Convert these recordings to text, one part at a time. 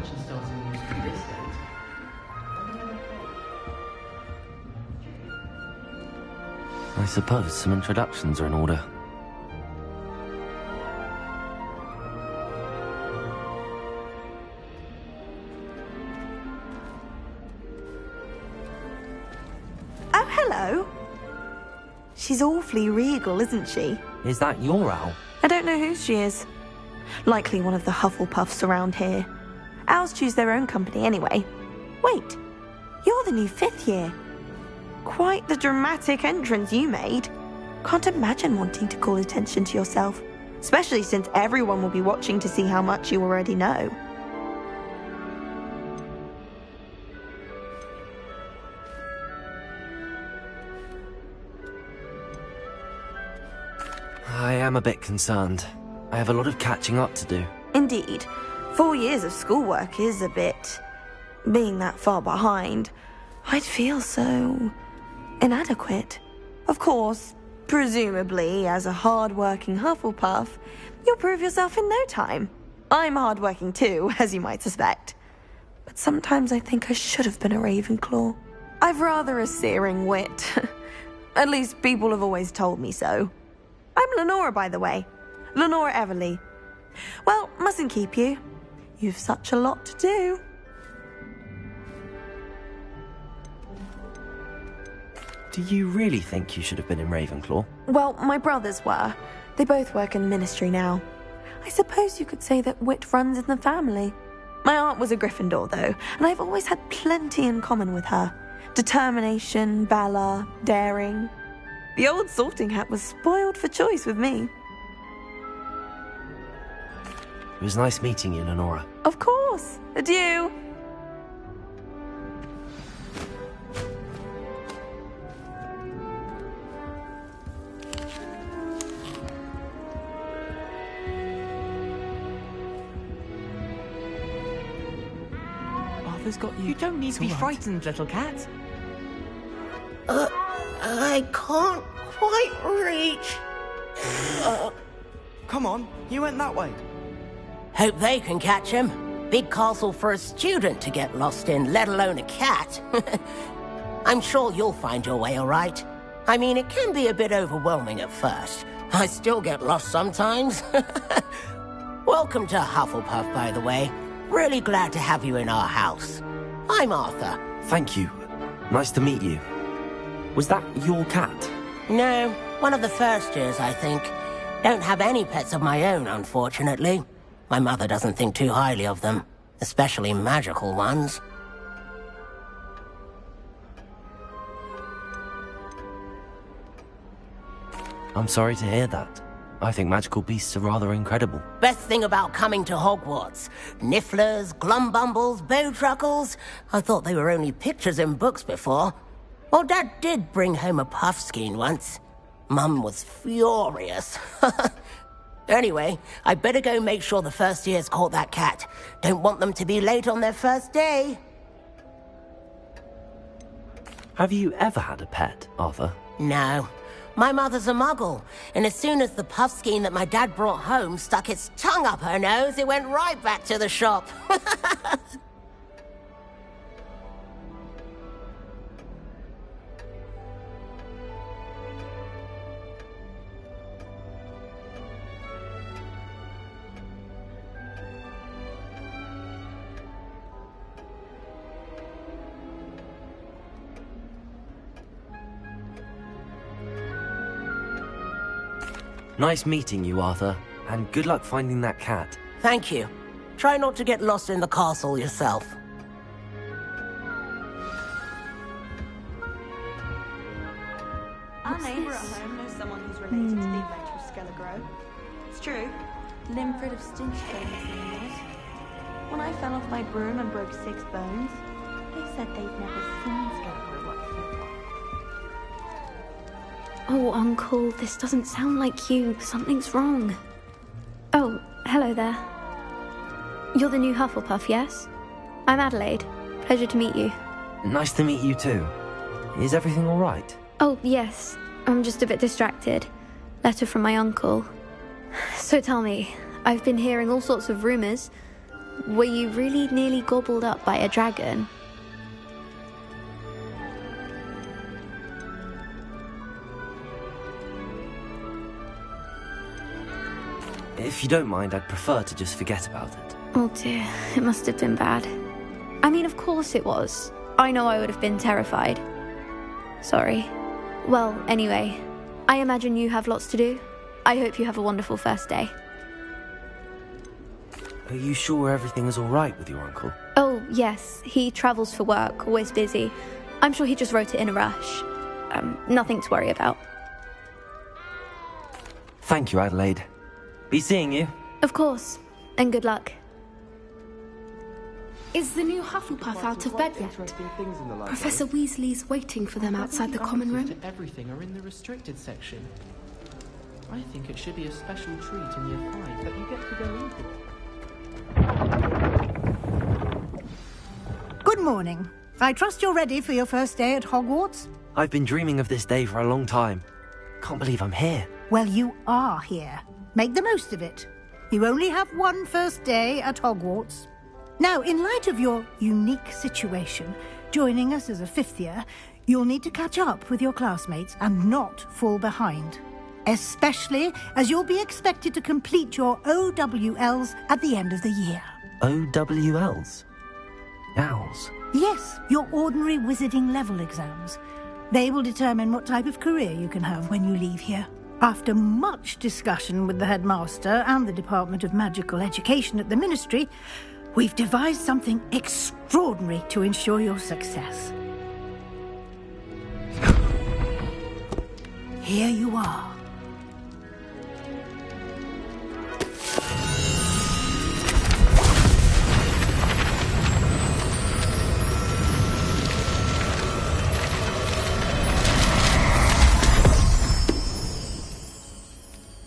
production starting usually this late. I suppose some introductions are in order. Oh, hello. She's awfully regal, isn't she? Is that your owl? I don't know who she is. Likely one of the Hufflepuffs around here. Owls choose their own company anyway. Wait, you're the new 5th year. Quite the dramatic entrance you made. Can't imagine wanting to call attention to yourself, especially since everyone will be watching to see how much you already know. I am a bit concerned. I have a lot of catching up to do. Indeed. 4 years of schoolwork is a bit... Being that far behind, I'd feel so... inadequate. Of course, presumably, as a hard-working Hufflepuff, you'll prove yourself in no time. I'm hard-working too, as you might suspect. But sometimes I think I should have been a Ravenclaw. I've rather a searing wit. At least people have always told me so. I'm Lenora, by the way. Lenora Everly. Well, mustn't keep you. You've such a lot to do. Do you really think you should have been in Ravenclaw? Well, my brothers were. They both work in the ministry now. I suppose you could say that wit runs in the family. My aunt was a Gryffindor, though, and I've always had plenty in common with her. Determination, valor, daring. The old sorting hat was spoiled for choice with me. It was nice meeting you, Lenora. Of course. Adieu. Arthur's got you. You don't need to be frightened, little cat. I can't quite reach. Come on, you went that way. Hope they can catch him. Big castle for a student to get lost in, let alone a cat. I'm sure you'll find your way all right. I mean, it can be a bit overwhelming at first. I still get lost sometimes. Welcome to Hufflepuff, by the way. Really glad to have you in our house. I'm Arthur. Thank you. Nice to meet you. Was that your cat? No, one of the first years, I think. Don't have any pets of my own, unfortunately. My mother doesn't think too highly of them, especially magical ones. I'm sorry to hear that. I think magical beasts are rather incredible. Best thing about coming to Hogwarts. Nifflers, Glumbumbles, Bowtruckles. I thought they were only pictures in books before. Well, Dad did bring home a Puffskein once. Mum was furious. Anyway, I better go make sure the first years caught that cat. Don't want them to be late on their first day. Have you ever had a pet, Arthur? No. My mother's a muggle, and as soon as the Puffskein that my dad brought home stuck its tongue up her nose, it went right back to the shop. Nice meeting you, Arthur, and good luck finding that cat. Thank you. Try not to get lost in the castle yourself. Our neighbour at home knows someone who's related to the inventor of Skelligro. It's true. Limford of Stinchstone, his name was. When I fell off my broom and broke 6 bones, they said they'd never seen Skelligro work so well. Oh, Uncle, this doesn't sound like you. Something's wrong. Oh, hello there. You're the new Hufflepuff, yes? I'm Adelaide. Pleasure to meet you. Nice to meet you too. Is everything all right? Oh, yes. I'm just a bit distracted. Letter from my uncle. So tell me, I've been hearing all sorts of rumours. Were you really nearly gobbled up by a dragon? If you don't mind, I'd prefer to just forget about it. Oh dear, it must have been bad. I mean, of course it was. I know I would have been terrified. Sorry. Well, anyway, I imagine you have lots to do. I hope you have a wonderful first day. Are you sure everything is all right with your uncle? Oh, yes, he travels for work, always busy. I'm sure he just wrote it in a rush. Nothing to worry about. Thank you, Adelaide. Be seeing you. Of course, and good luck. Is the new Hufflepuff out of bed yet? Professor Weasley's waiting for them outside the common room. Everything are in the restricted section. I think it should be a special treat in Year 5 that you get to go into. Good morning. I trust you're ready for your first day at Hogwarts? I've been dreaming of this day for a long time. Can't believe I'm here. Well, you are here. Make the most of it. You only have one first day at Hogwarts. Now, in light of your unique situation, joining us as a fifth year, you'll need to catch up with your classmates and not fall behind. Especially as you'll be expected to complete your OWLs at the end of the year. OWLs? Owls? Yes, your ordinary wizarding level exams. They will determine what type of career you can have when you leave here. After much discussion with the headmaster and the Department of Magical Education at the Ministry, we've devised something extraordinary to ensure your success. Here you are.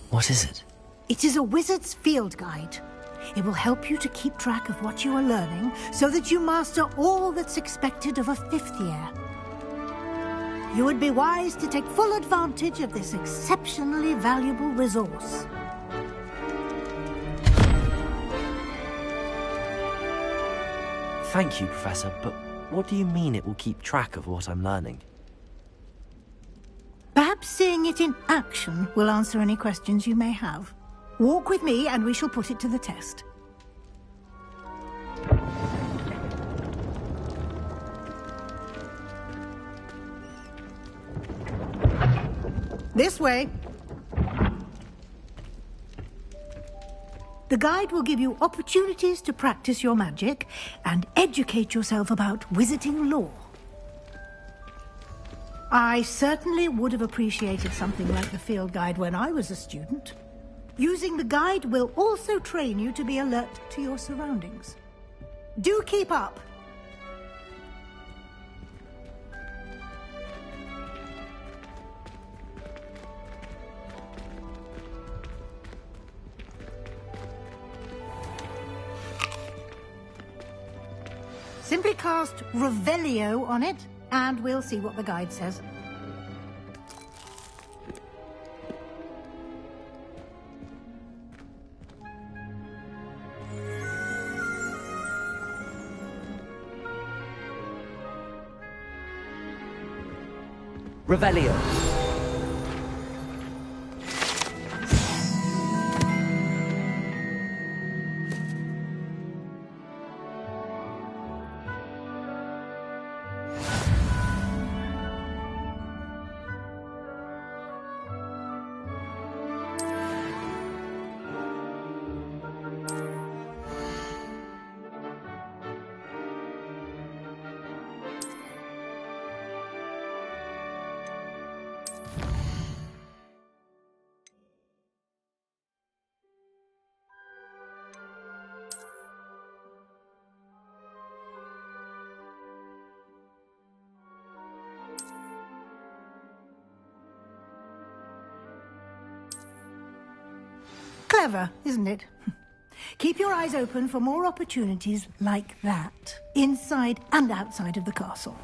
What is it? It is a wizard's field guide. It will help you to keep track of what you are learning so that you master all that's expected of a fifth year. You would be wise to take full advantage of this exceptionally valuable resource. Thank you, Professor, but what do you mean it will keep track of what I'm learning? Perhaps seeing it in action will answer any questions you may have. Walk with me and we shall put it to the test. This way. The guide will give you opportunities to practice your magic and educate yourself about wizarding lore. I certainly would have appreciated something like the field guide when I was a student. Using the guide will also train you to be alert to your surroundings. Do keep up! Simply cast Revelio on it, and we'll see what the guide says. Revelio. Clever, isn't it? Keep your eyes open for more opportunities like that, inside and outside of the castle.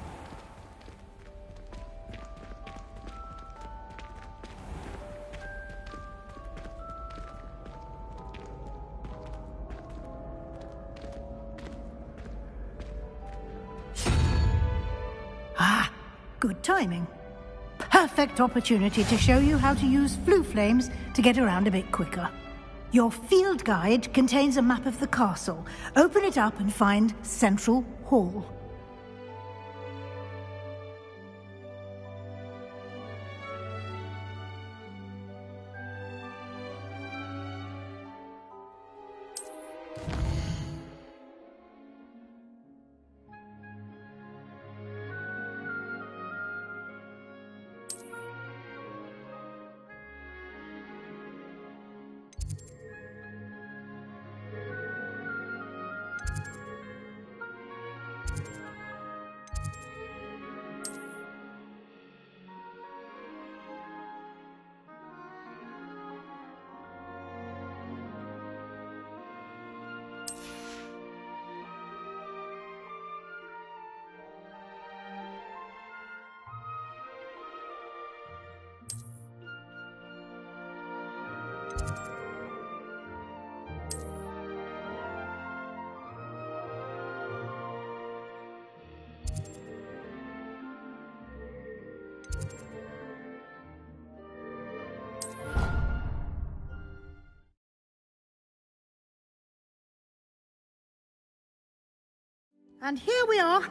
good timing. Perfect opportunity to show you how to use flue flames to get around a bit quicker. Your field guide contains a map of the castle. Open it up and find Central Hall. And here we are.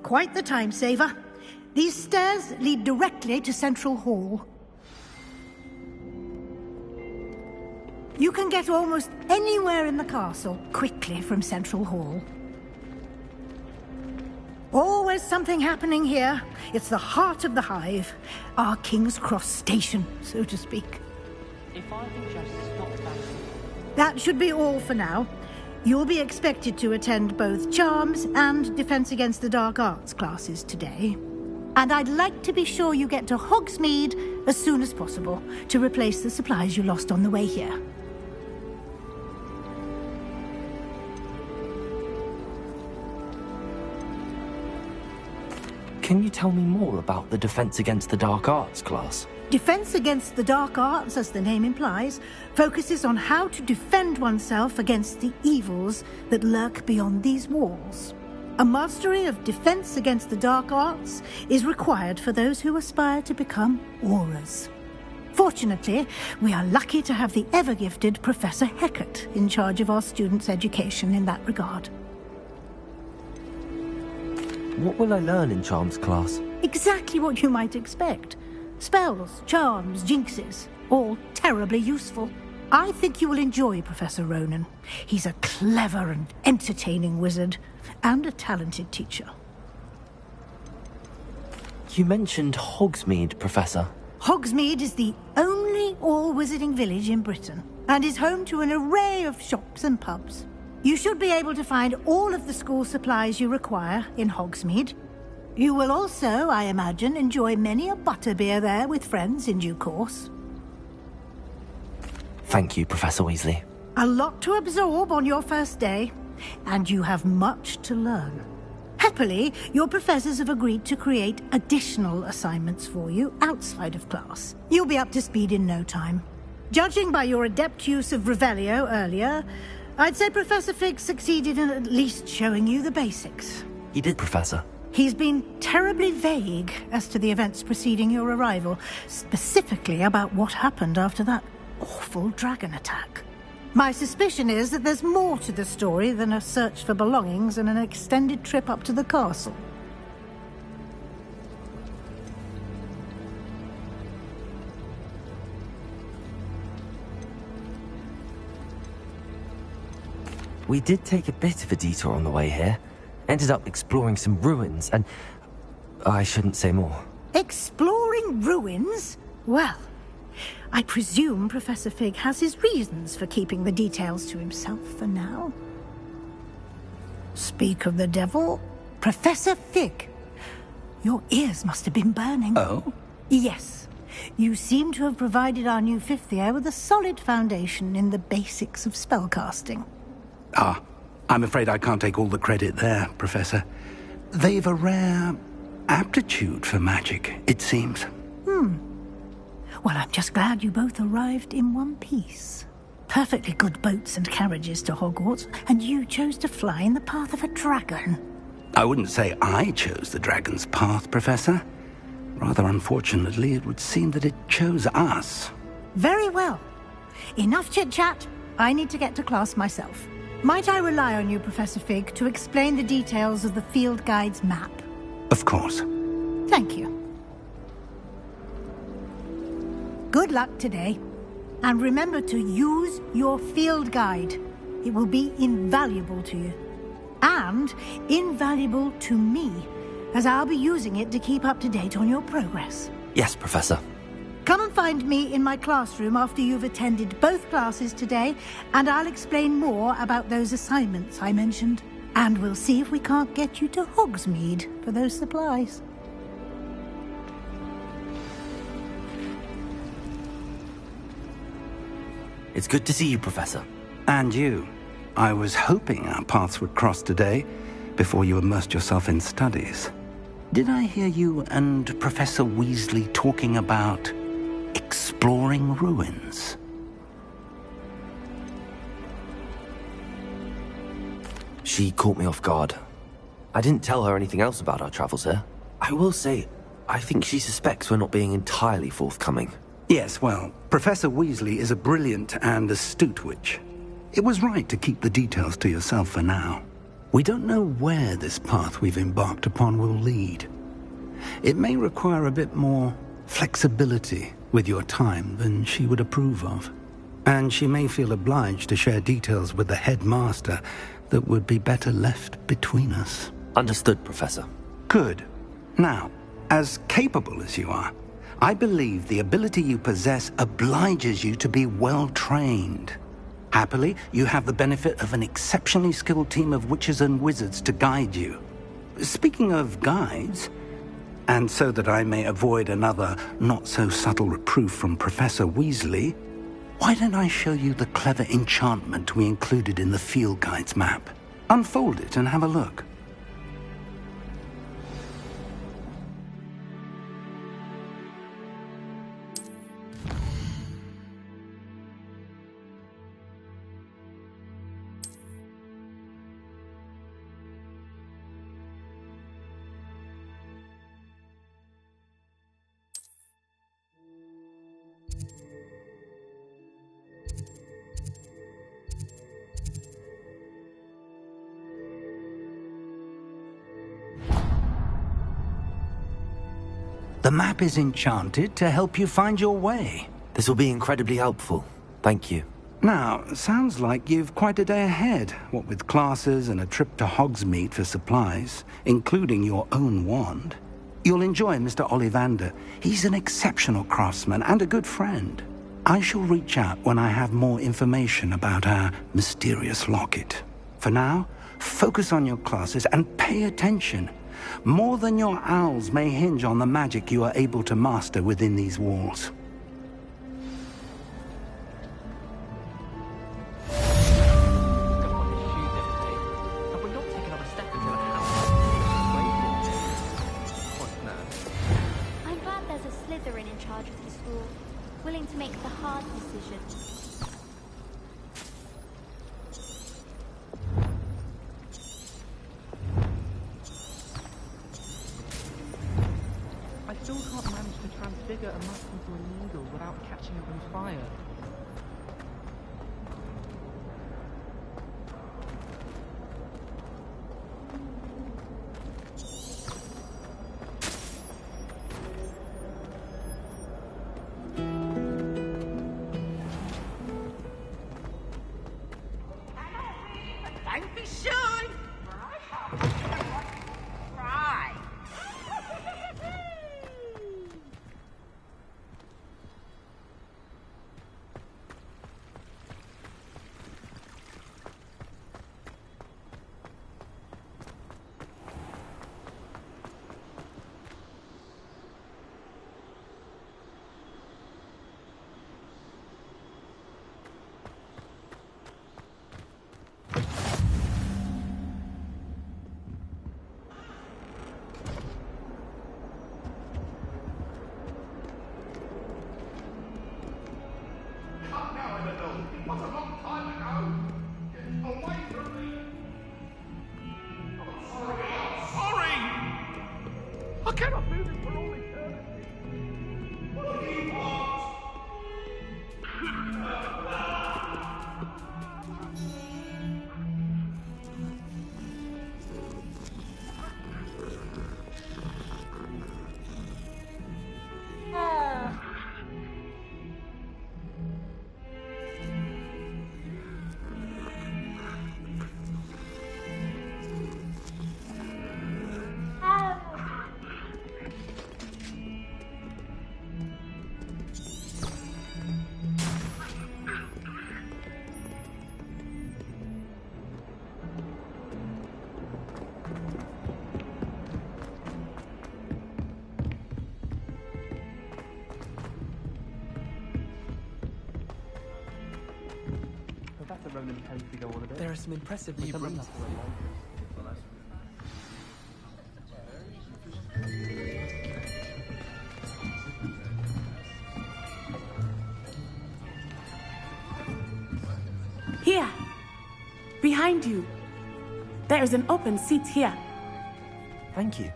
Quite the time saver. These stairs lead directly to Central Hall. You can get almost anywhere in the castle quickly from Central Hall. Always something happening here. It's the heart of the hive. Our King's Cross station, so to speak. If I can just stop that... That should be all for now. You'll be expected to attend both Charms and Defense Against the Dark Arts classes today. And I'd like to be sure you get to Hogsmeade as soon as possible to replace the supplies you lost on the way here. Can you tell me more about the Defense Against the Dark Arts class? Defense Against the Dark Arts, as the name implies, focuses on how to defend oneself against the evils that lurk beyond these walls. A mastery of Defense Against the Dark Arts is required for those who aspire to become Aurors. Fortunately, we are lucky to have the ever-gifted Professor Hecat in charge of our students' education in that regard. What will I learn in Charms class? Exactly what you might expect. Spells, charms, jinxes, all terribly useful. I think you will enjoy Professor Ronan. He's a clever and entertaining wizard, and a talented teacher. You mentioned Hogsmeade, Professor. Hogsmeade is the only all-wizarding village in Britain, and is home to an array of shops and pubs. You should be able to find all of the school supplies you require in Hogsmeade. You will also, I imagine, enjoy many a butterbeer there with friends in due course. Thank you, Professor Weasley. A lot to absorb on your first day, and you have much to learn. Happily, your professors have agreed to create additional assignments for you outside of class. You'll be up to speed in no time. Judging by your adept use of Revelio earlier, I'd say Professor Fig succeeded in at least showing you the basics. He did, Professor. He's been terribly vague as to the events preceding your arrival, specifically about what happened after that awful dragon attack. My suspicion is that there's more to the story than a search for belongings and an extended trip up to the castle. We did take a bit of a detour on the way here. Ended up exploring some ruins and... I shouldn't say more. Exploring ruins? Well, I presume Professor Fig has his reasons for keeping the details to himself for now. Speak of the devil, Professor Fig. Your ears must have been burning. Oh? Yes. You seem to have provided our new fifth year with a solid foundation in the basics of spellcasting. Ah, I'm afraid I can't take all the credit there, Professor. They've a rare aptitude for magic, it seems. Well, I'm just glad you both arrived in one piece. Perfectly good boats and carriages to Hogwarts, and you chose to fly in the path of a dragon. I wouldn't say I chose the dragon's path, Professor. Rather unfortunately, it would seem that it chose us. Very well. Enough chit-chat. I need to get to class myself. Might I rely on you, Professor Fig, to explain the details of the field guide's map? Of course. Thank you. Good luck today. And remember to use your field guide. It will be invaluable to you. And invaluable to me, as I'll be using it to keep up to date on your progress. Yes, Professor. Come and find me in my classroom after you've attended both classes today, and I'll explain more about those assignments I mentioned. And we'll see if we can't get you to Hogsmeade for those supplies. It's good to see you, Professor. And you. I was hoping our paths would cross today, before you immersed yourself in studies. Did I hear you and Professor Weasley talking about exploring ruins? She caught me off guard. I didn't tell her anything else about our travels here. I will say, I think she suspects we're not being entirely forthcoming. Yes, well, Professor Weasley is a brilliant and astute witch. It was right to keep the details to yourself for now. We don't know where this path we've embarked upon will lead. It may require a bit more flexibility with your time than she would approve of. And she may feel obliged to share details with the headmaster that would be better left between us. Understood, Professor. Good. Now, as capable as you are, I believe the ability you possess obliges you to be well-trained. Happily, you have the benefit of an exceptionally skilled team of witches and wizards to guide you. Speaking of guides, and so that I may avoid another not-so-subtle reproof from Professor Weasley, why don't I show you the clever enchantment we included in the field guide's map? Unfold it and have a look. The map is enchanted to help you find your way. This will be incredibly helpful. Thank you. Now, sounds like you've quite a day ahead, what with classes and a trip to Hogsmeade for supplies, including your own wand. You'll enjoy Mr. Ollivander. He's an exceptional craftsman and a good friend. I shall reach out when I have more information about our mysterious locket. For now, focus on your classes and pay attention. More than your owls may hinge on the magic you are able to master within these walls. I'm glad there's a Slytherin in charge of the school, willing to make the hard decisions. I still can't manage to transfigure a mouse into a needle without catching it on fire. Don't be shy! Right. There are some impressive new breeds. Here, behind you. There is an open seat here. Thank you.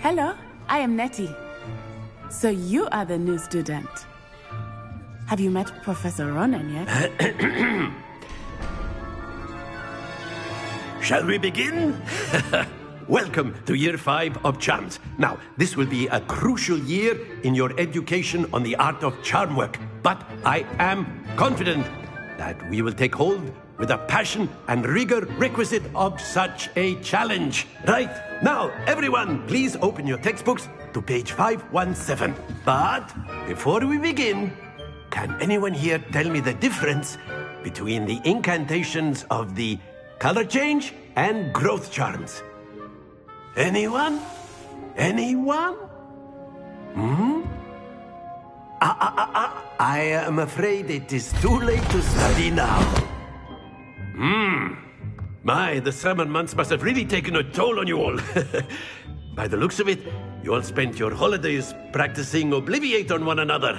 Hello, I am Nettie. So you are the new student. Have you met Professor Ronan yet? Shall we begin? Welcome to Year 5 of Charms. Now, this will be a crucial year in your education on the art of charm work. But I am confident that we will take hold with the passion and rigor requisite of such a challenge. Right, now, everyone, please open your textbooks to page 517. But before we begin, can anyone here tell me the difference between the incantations of the color change and growth charms? Anyone? Anyone? I am afraid it is too late to study now. My, the summer months must have really taken a toll on you all. By the looks of it, you all spent your holidays practicing Obliviate on one another.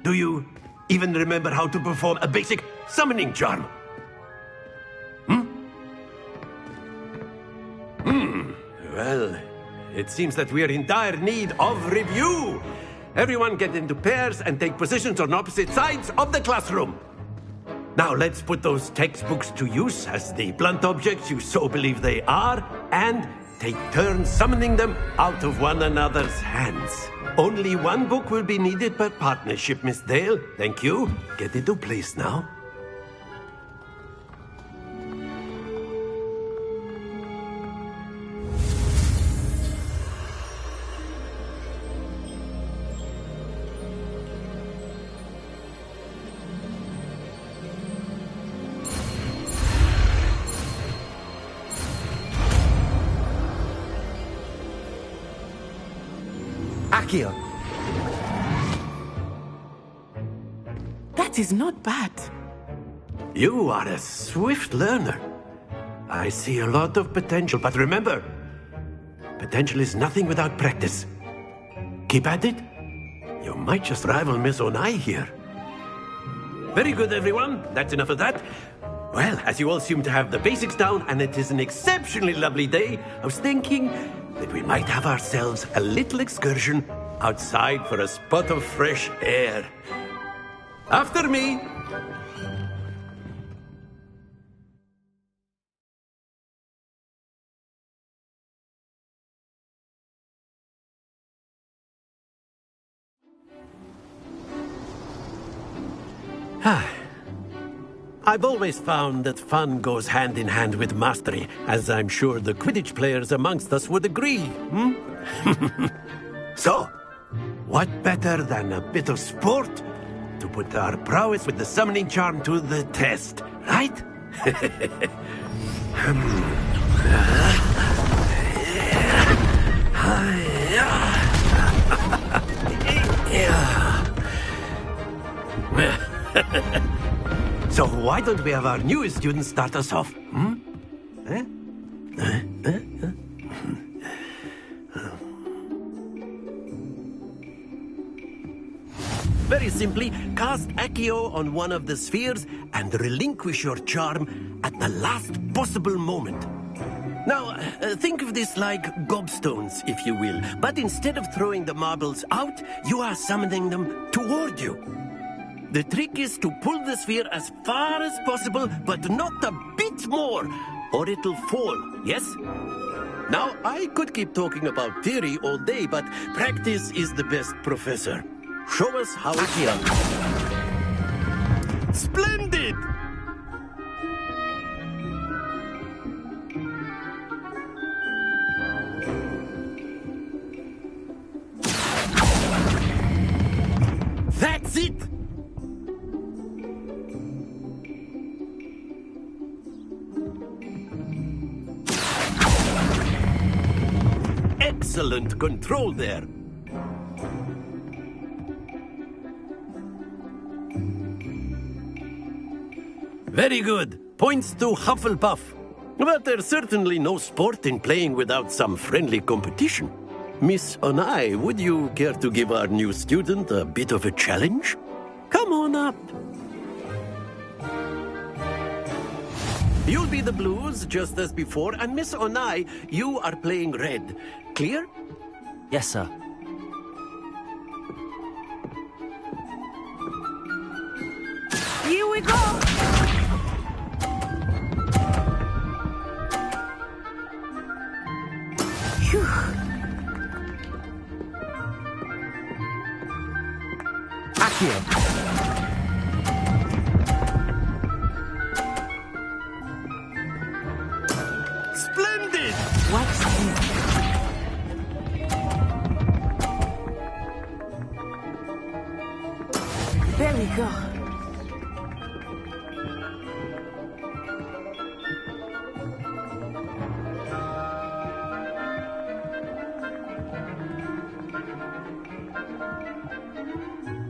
Do you even remember how to perform a basic summoning charm? Well, it seems that we are in dire need of review. Everyone get into pairs and take positions on opposite sides of the classroom. Now let's put those textbooks to use as the blunt objects you so believe they are, and take turns summoning them out of one another's hands. Only one book will be needed per partnership, Miss Dale. Thank you. Get into place now. Accio. That is not bad. You are a swift learner. I see a lot of potential, but remember, potential is nothing without practice. Keep at it. You might just rival Miss Onai here. Very good, everyone. That's enough of that. Well, as you all seem to have the basics down, and it is an exceptionally lovely day, I was thinking that we might have ourselves a little excursion outside for a spot of fresh air. After me. I've always found that fun goes hand in hand with mastery, as I'm sure the Quidditch players amongst us would agree. So, what better than a bit of sport to put our prowess with the summoning charm to the test, right? So why don't we have our newest student start us off? Very simply, cast Accio on one of the spheres and relinquish your charm at the last possible moment. Now, think of this like gobstones, if you will. But instead of throwing the marbles out, you are summoning them toward you. The trick is to pull the sphere as far as possible, but not a bit more, or it'll fall, yes? Now, I could keep talking about theory all day, but practice is the best professor. Show us how it's done. Splendid! That's it! Excellent control there. Very good. Points to Hufflepuff. But there's certainly no sport in playing without some friendly competition. Miss Onai, would you care to give our new student a bit of a challenge? Come on up. You'll be the blues, just as before, and Miss Onai, you are playing red. Clear? Yes, sir. Here we go! Phew. Accio. Splendid! Watch this. There we go.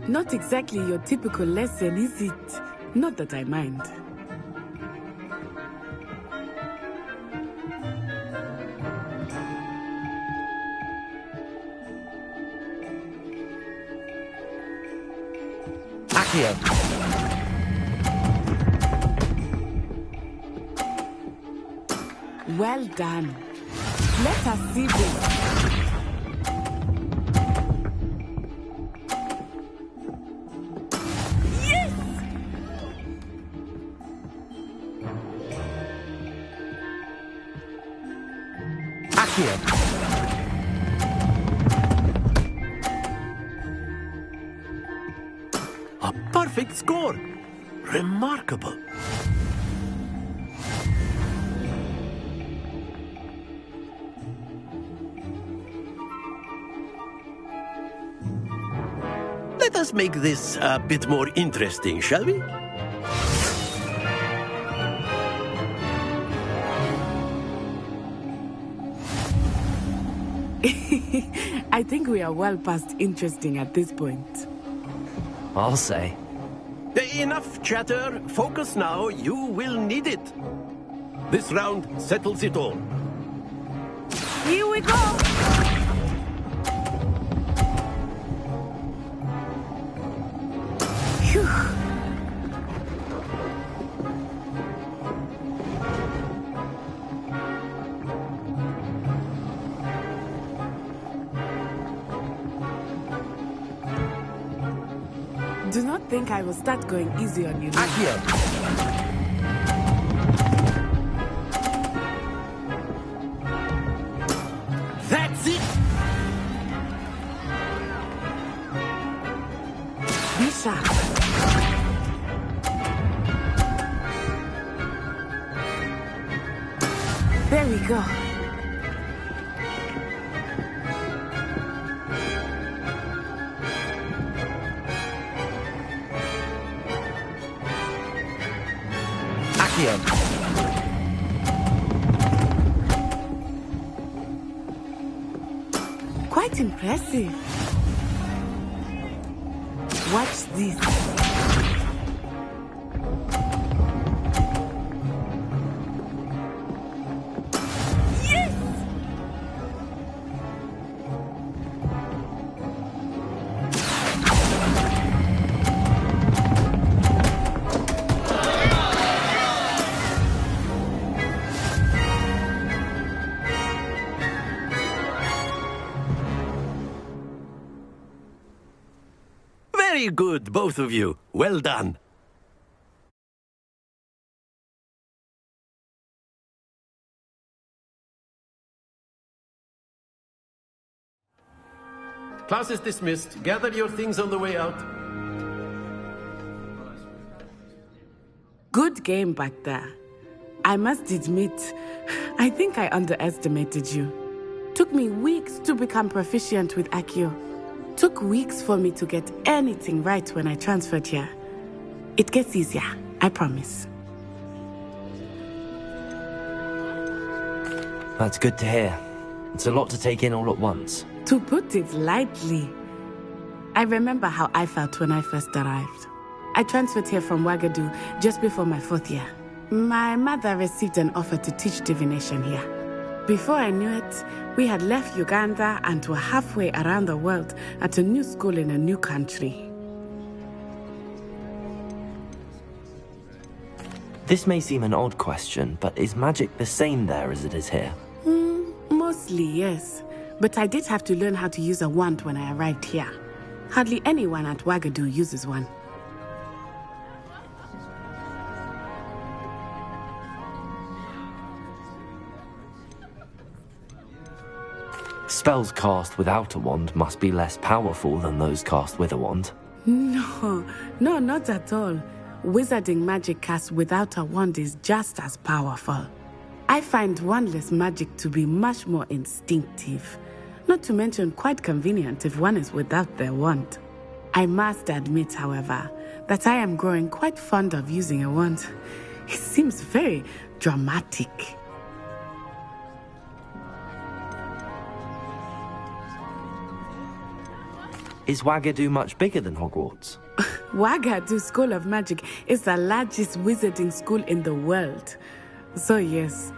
Not exactly your typical lesson, is it? Not that I mind. Accio. Well done. Let us see this. Accio. A perfect score. Remarkable. Let us make this a bit more interesting, shall we? I think we are well past interesting at this point. I'll say. Enough chatter. Focus now. You will need it. This round settles it all. Here we go! Phew. Do not think I will start going easy on you now. Accio. That's it. Be sharp. There we go. Accio. Quite impressive. Watch this. Very good, both of you. Well done. Class is dismissed. Gather your things on the way out. Good game back there. I must admit, I think I underestimated you. Took me weeks to become proficient with Accio. Took weeks for me to get anything right when I transferred here. It gets easier, I promise. That's good to hear. It's a lot to take in all at once. To put it lightly, I remember how I felt when I first arrived. I transferred here from Ouagadougou just before my 4th year. My mother received an offer to teach divination here. Before I knew it, we had left Uganda and were halfway around the world at a new school in a new country. This may seem an odd question, but is magic the same there as it is here? Mostly, yes. But I did have to learn how to use a wand when I arrived here. Hardly anyone at Ouagadougou uses one. Spells cast without a wand must be less powerful than those cast with a wand. No, not at all. Wizarding magic cast without a wand is just as powerful. I find wandless magic to be much more instinctive. Not to mention quite convenient if one is without their wand. I must admit, however, that I am growing quite fond of using a wand. It seems very dramatic. Is Ouagadougou much bigger than Hogwarts? Ouagadougou School of Magic is the largest wizarding school in the world. So yes,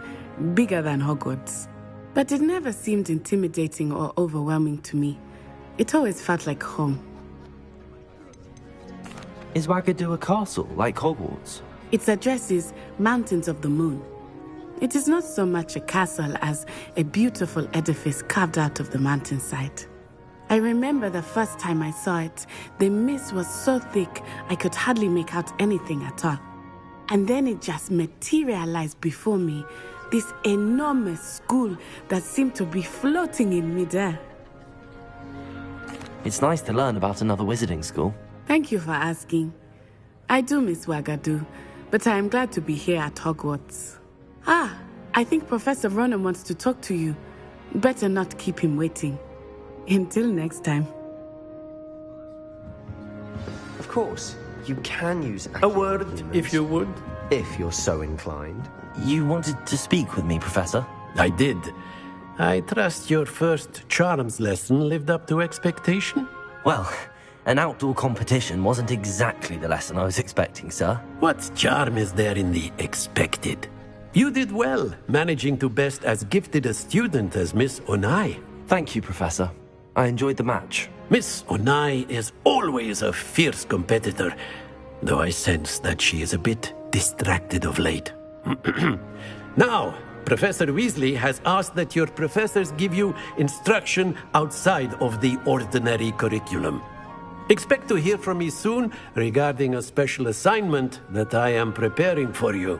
bigger than Hogwarts. But it never seemed intimidating or overwhelming to me. It always felt like home. Is Ouagadougou a castle, like Hogwarts? Its address is Mountains of the Moon. It is not so much a castle as a beautiful edifice carved out of the mountainside. I remember the first time I saw it, the mist was so thick I could hardly make out anything at all. And then it just materialized before me, this enormous school that seemed to be floating in midair. It's nice to learn about another wizarding school. Thank you for asking. I do miss Ouagadougou, but I am glad to be here at Hogwarts. I think Professor Ronan wants to talk to you. Better not keep him waiting. Until next time. Of course, you can use a word, if you would. If you're so inclined. You wanted to speak with me, Professor? I did. I trust your first charms lesson lived up to expectation? Well, an outdoor competition wasn't exactly the lesson I was expecting, sir. What charm is there in the expected? You did well, managing to best as gifted a student as Miss Onai. Thank you, Professor. I enjoyed the match. Miss Onai is always a fierce competitor, though I sense that she is a bit distracted of late. Now, Professor Weasley has asked that your professors give you instruction outside of the ordinary curriculum. Expect to hear from me soon regarding a special assignment that I am preparing for you.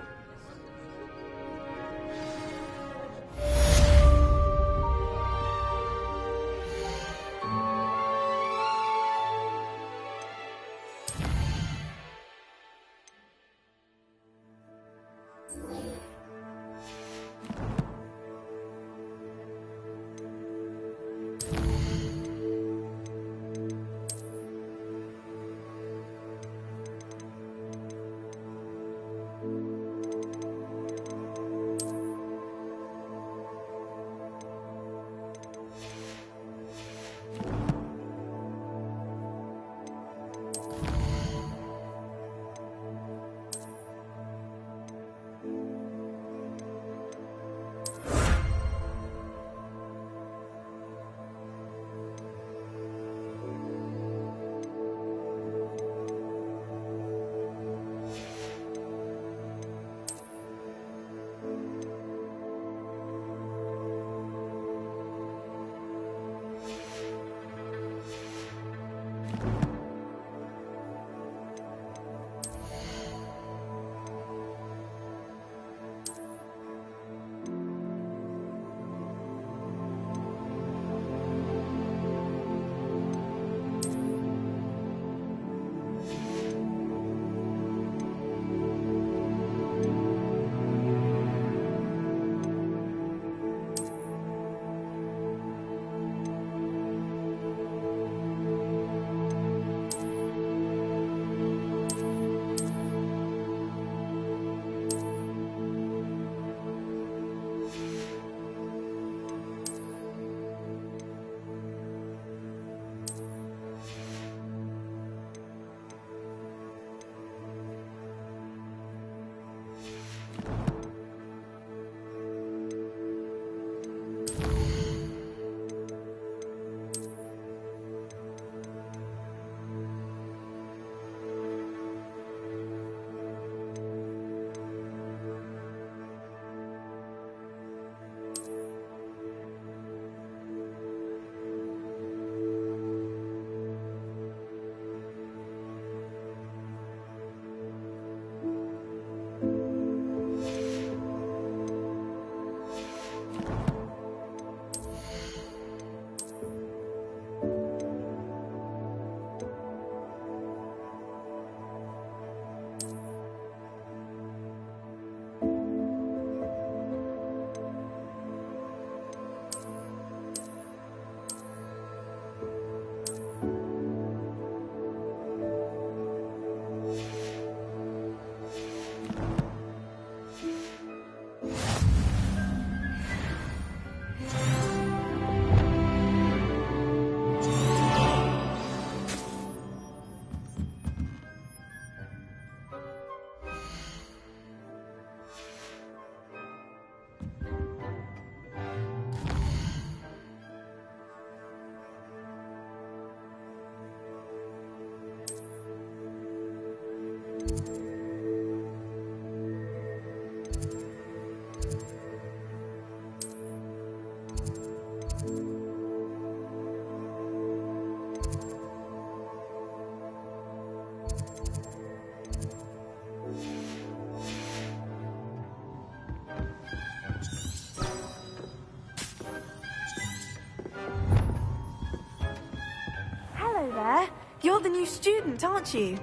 student, aren't you?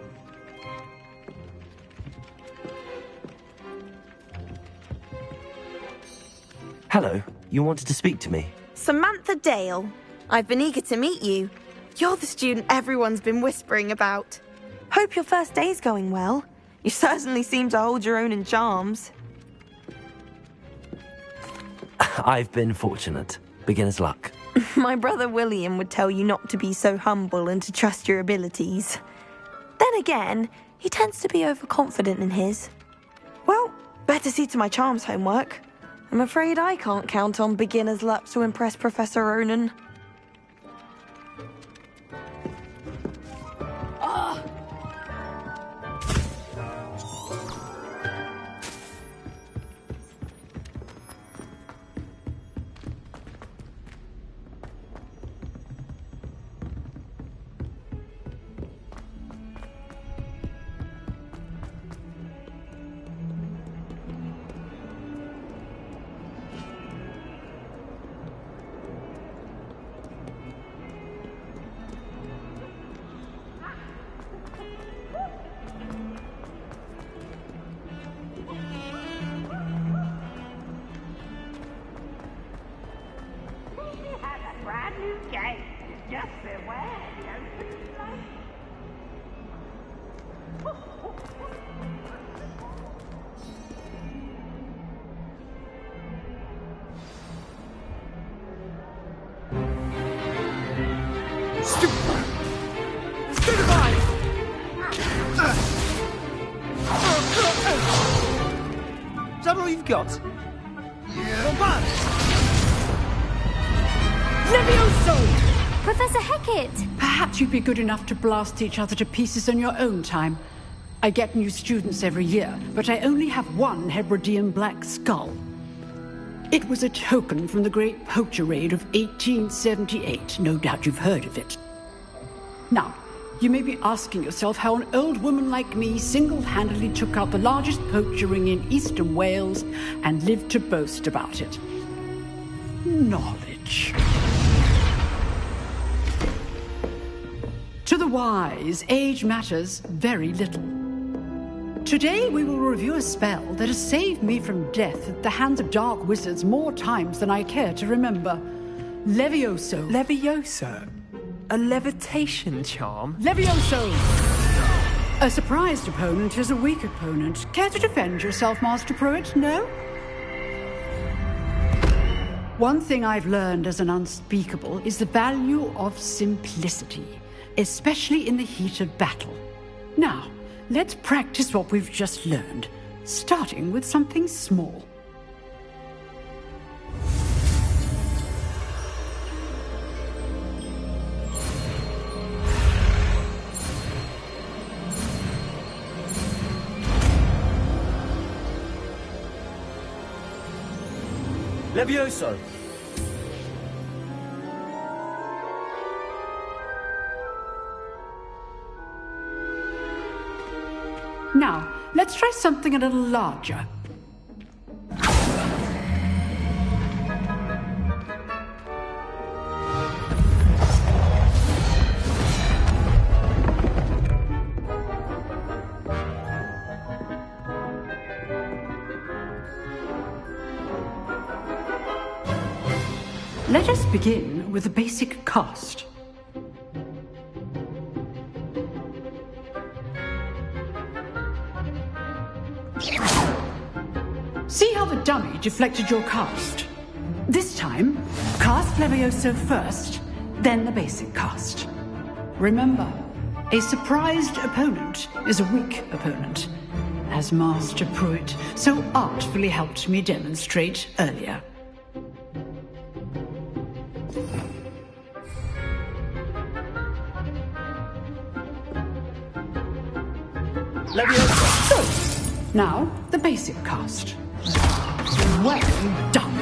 Hello, you wanted to speak to me? Samantha Dale. I've been eager to meet you. You're the student everyone's been whispering about. Hope your first day's going well. You certainly seem to hold your own in charms. I've been fortunate. Beginner's luck. My brother William would tell you not to be so humble and to trust your abilities. Then again, he tends to be overconfident in his. Well, better see to my charms homework. I'm afraid I can't count on beginner's luck to impress Professor Ronan. Just beware the open flame. Is that all you've got? Levioso! Professor Hecat! Perhaps you'd be good enough to blast each other to pieces on your own time. I get new students every year, but I only have one Hebridean black skull. It was a token from the Great Poacher Raid of 1878. No doubt you've heard of it. Now, you may be asking yourself how an old woman like me single-handedly took out the largest poacher ring in eastern Wales and lived to boast about it. Knowledge. To the wise, age matters very little. Today we will review a spell that has saved me from death at the hands of dark wizards more times than I care to remember. Levioso. Levioso? A levitation charm? Levioso! A surprised opponent is a weak opponent. Care to defend yourself, Master Pruitt? No? One thing I've learned as an unspeakable is the value of simplicity, especially in the heat of battle. Now, let's practice what we've just learned, starting with something small. Levioso! Now, let's try something a little larger. Let us begin with the basic cast. See how the dummy deflected your cast? This time, cast Levioso first, then the basic cast. Remember, a surprised opponent is a weak opponent, as Master Pruitt so artfully helped me demonstrate earlier. Levioso! So, now the basic cast. Well done.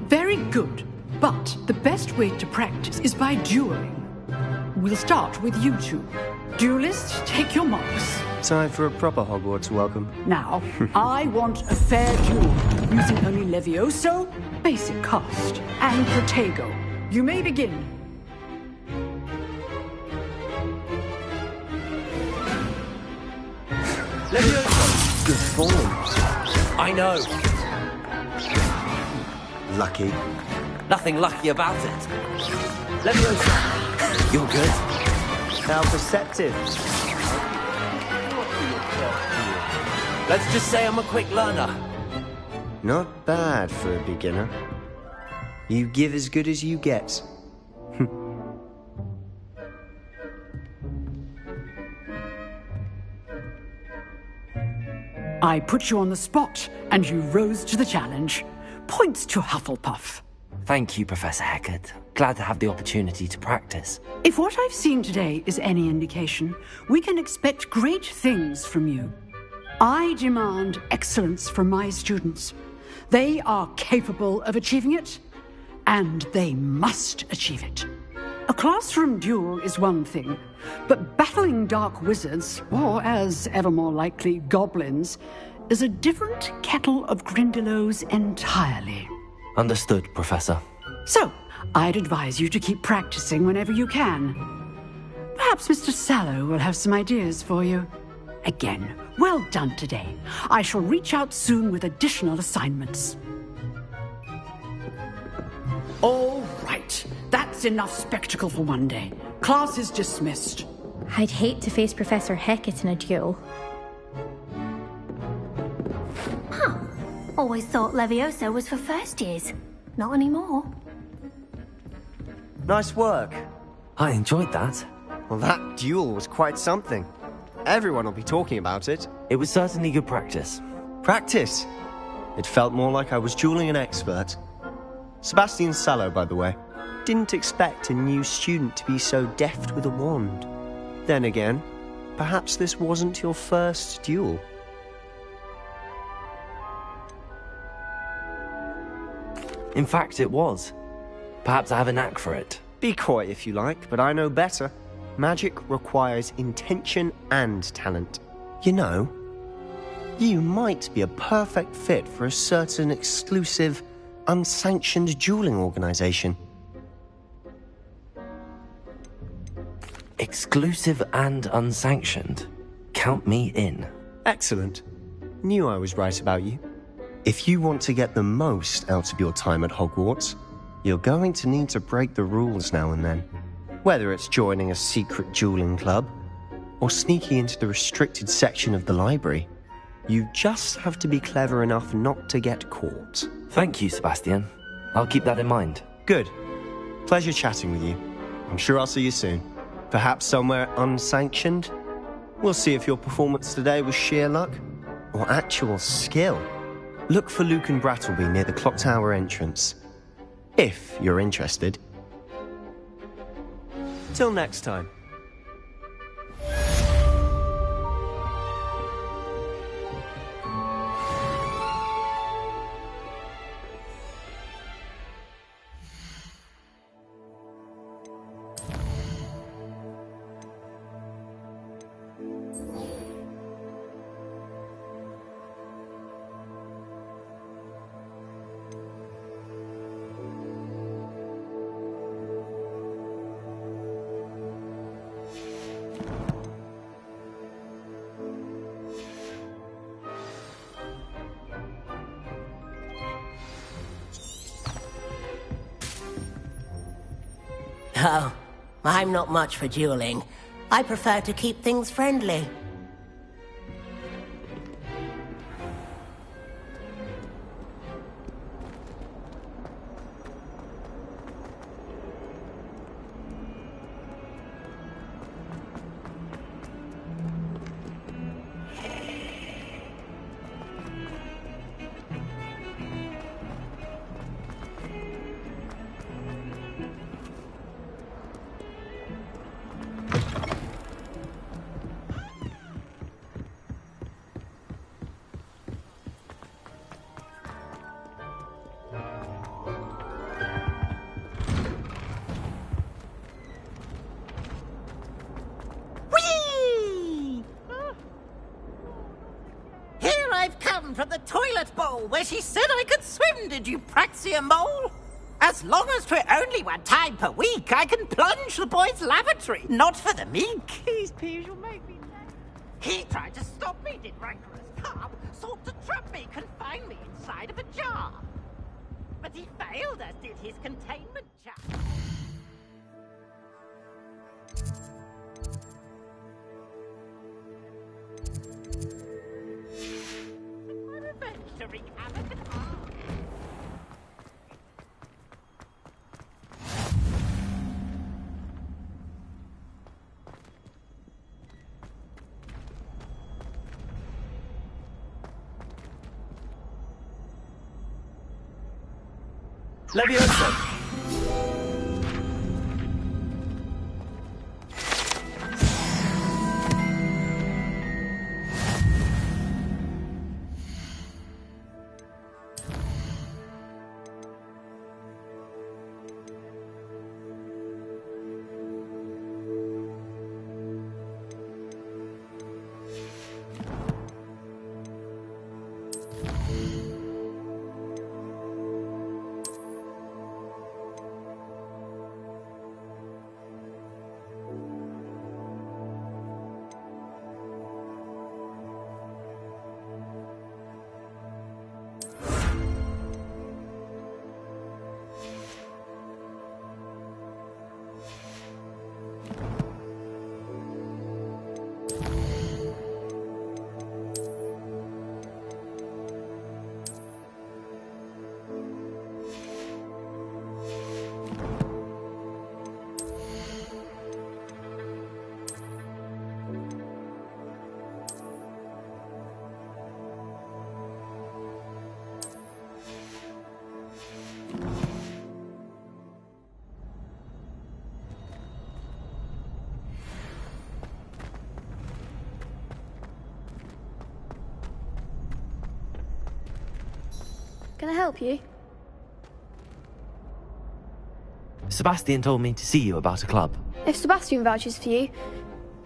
Very good, but the best way to practice is by dueling. We'll start with you two. Duelists, take your marks. Time for a proper Hogwarts welcome. Now, I want a fair duel, using only Levioso, basic cast, and Protego. You may begin. Levioso! Good form. I know. Lucky. Nothing lucky about it. Leviosa! You're good. How perceptive. Let's just say I'm a quick learner. Not bad for a beginner. You give as good as you get. I put you on the spot, and you rose to the challenge. Points to Hufflepuff. Thank you, Professor Hecat. Glad to have the opportunity to practice. If what I've seen today is any indication, we can expect great things from you. I demand excellence from my students. They are capable of achieving it, and they must achieve it. A classroom duel is one thing, but battling dark wizards, or as ever more likely, goblins, is a different kettle of Grindylows entirely. Understood, Professor. So, I'd advise you to keep practicing whenever you can. Perhaps Mr. Sallow will have some ideas for you. Again, well done today. I shall reach out soon with additional assignments. All right. That's enough spectacle for one day. Class is dismissed. I'd hate to face Professor Hecat in a duel. Huh. Always thought Levioso was for first years. Not anymore. Nice work. I enjoyed that. Well, that duel was quite something. Everyone will be talking about it. It was certainly good practice. Practice? It felt more like I was dueling an expert. Sebastian Sallow, by the way. Didn't expect a new student to be so deft with a wand. Then again, perhaps this wasn't your first duel. In fact, it was. Perhaps I have a knack for it. Be coy if you like, but I know better. Magic requires intention and talent. You know, you might be a perfect fit for a certain exclusive, unsanctioned dueling organization. Exclusive and unsanctioned. Count me in. Excellent. Knew I was right about you. If you want to get the most out of your time at Hogwarts, you're going to need to break the rules now and then. Whether it's joining a secret dueling club, or sneaking into the restricted section of the library, you just have to be clever enough not to get caught. Thank you, Sebastian. I'll keep that in mind. Good. Pleasure chatting with you. I'm sure I'll see you soon. Perhaps somewhere unsanctioned? We'll see if your performance today was sheer luck, or actual skill. Look for Luke and Brattleby near the Clock Tower entrance. If you're interested. Till next time. Oh, I'm not much for dueling. I prefer to keep things friendly. down from the toilet bowl where she said I could swim, did you praxia mole? As long as 'twere only 1 time per week, I can plunge the boy's lavatory, not for the meek. These peas will make me mad. He tried to stop me, did rancorous carp, sought to trap me, confine me inside of a jar. But he failed, as did his containment jar. Revenge to wreak havoc and harm. Leviosa! Can I help you? Sebastian told me to see you about a club. If Sebastian vouches for you,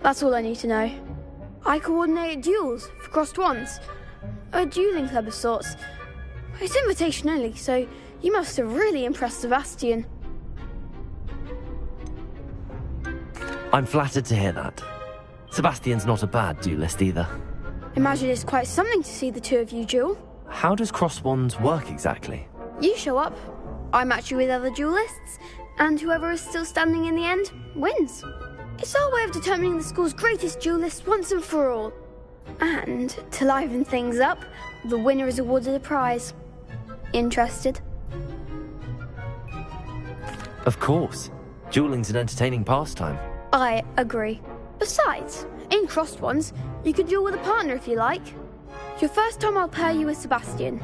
that's all I need to know. I coordinate duels for crossed ones. A dueling club of sorts. It's invitation only, so you must have really impressed Sebastian. I'm flattered to hear that. Sebastian's not a bad duelist either. Imagine it's quite something to see the two of you duel. How does cross wands work exactly? You show up, I match you with other duelists, and whoever is still standing in the end wins. It's our way of determining the school's greatest duelist once and for all. And, to liven things up, the winner is awarded a prize. Interested? Of course. Dueling's an entertaining pastime. I agree. Besides, in crossed ones, you can duel with a partner if you like. Your first time I'll pair you with Sebastian.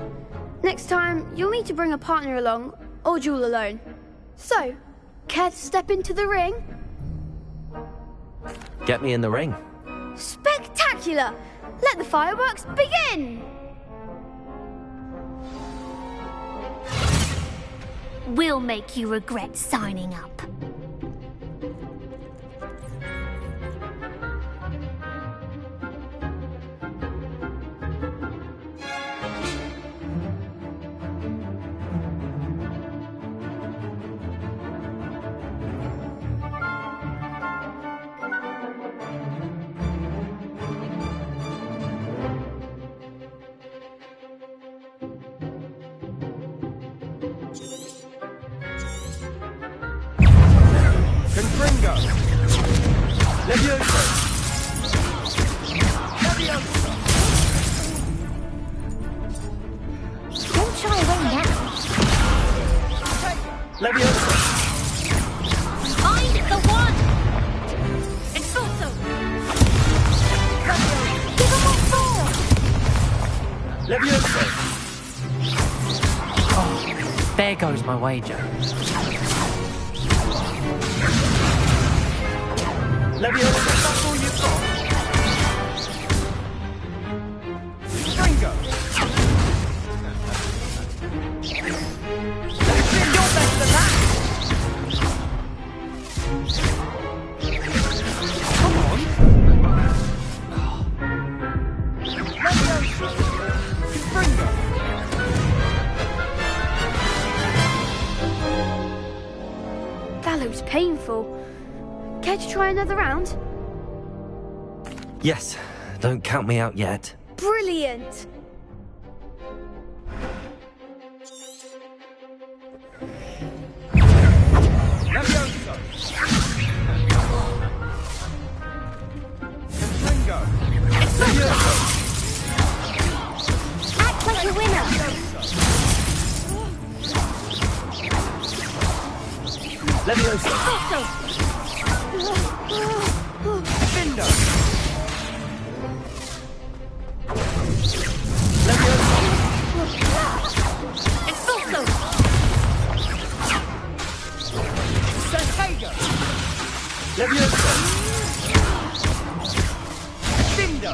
Next time, you'll need to bring a partner along, or duel alone. So, care to step into the ring? Get me in the ring. Spectacular! Let the fireworks begin! We'll make you regret signing up. There goes my wager. Leviosa, that's all you've got? Stringo! You're better than that! Come on! Leviosa! painful. Care to try another round? Yes, don't count me out yet. Brilliant! Levioso! Confringo! Levioso! Act like a winner! Levioso! Bindo! Expulso! Santiago! Levioso! Bindo!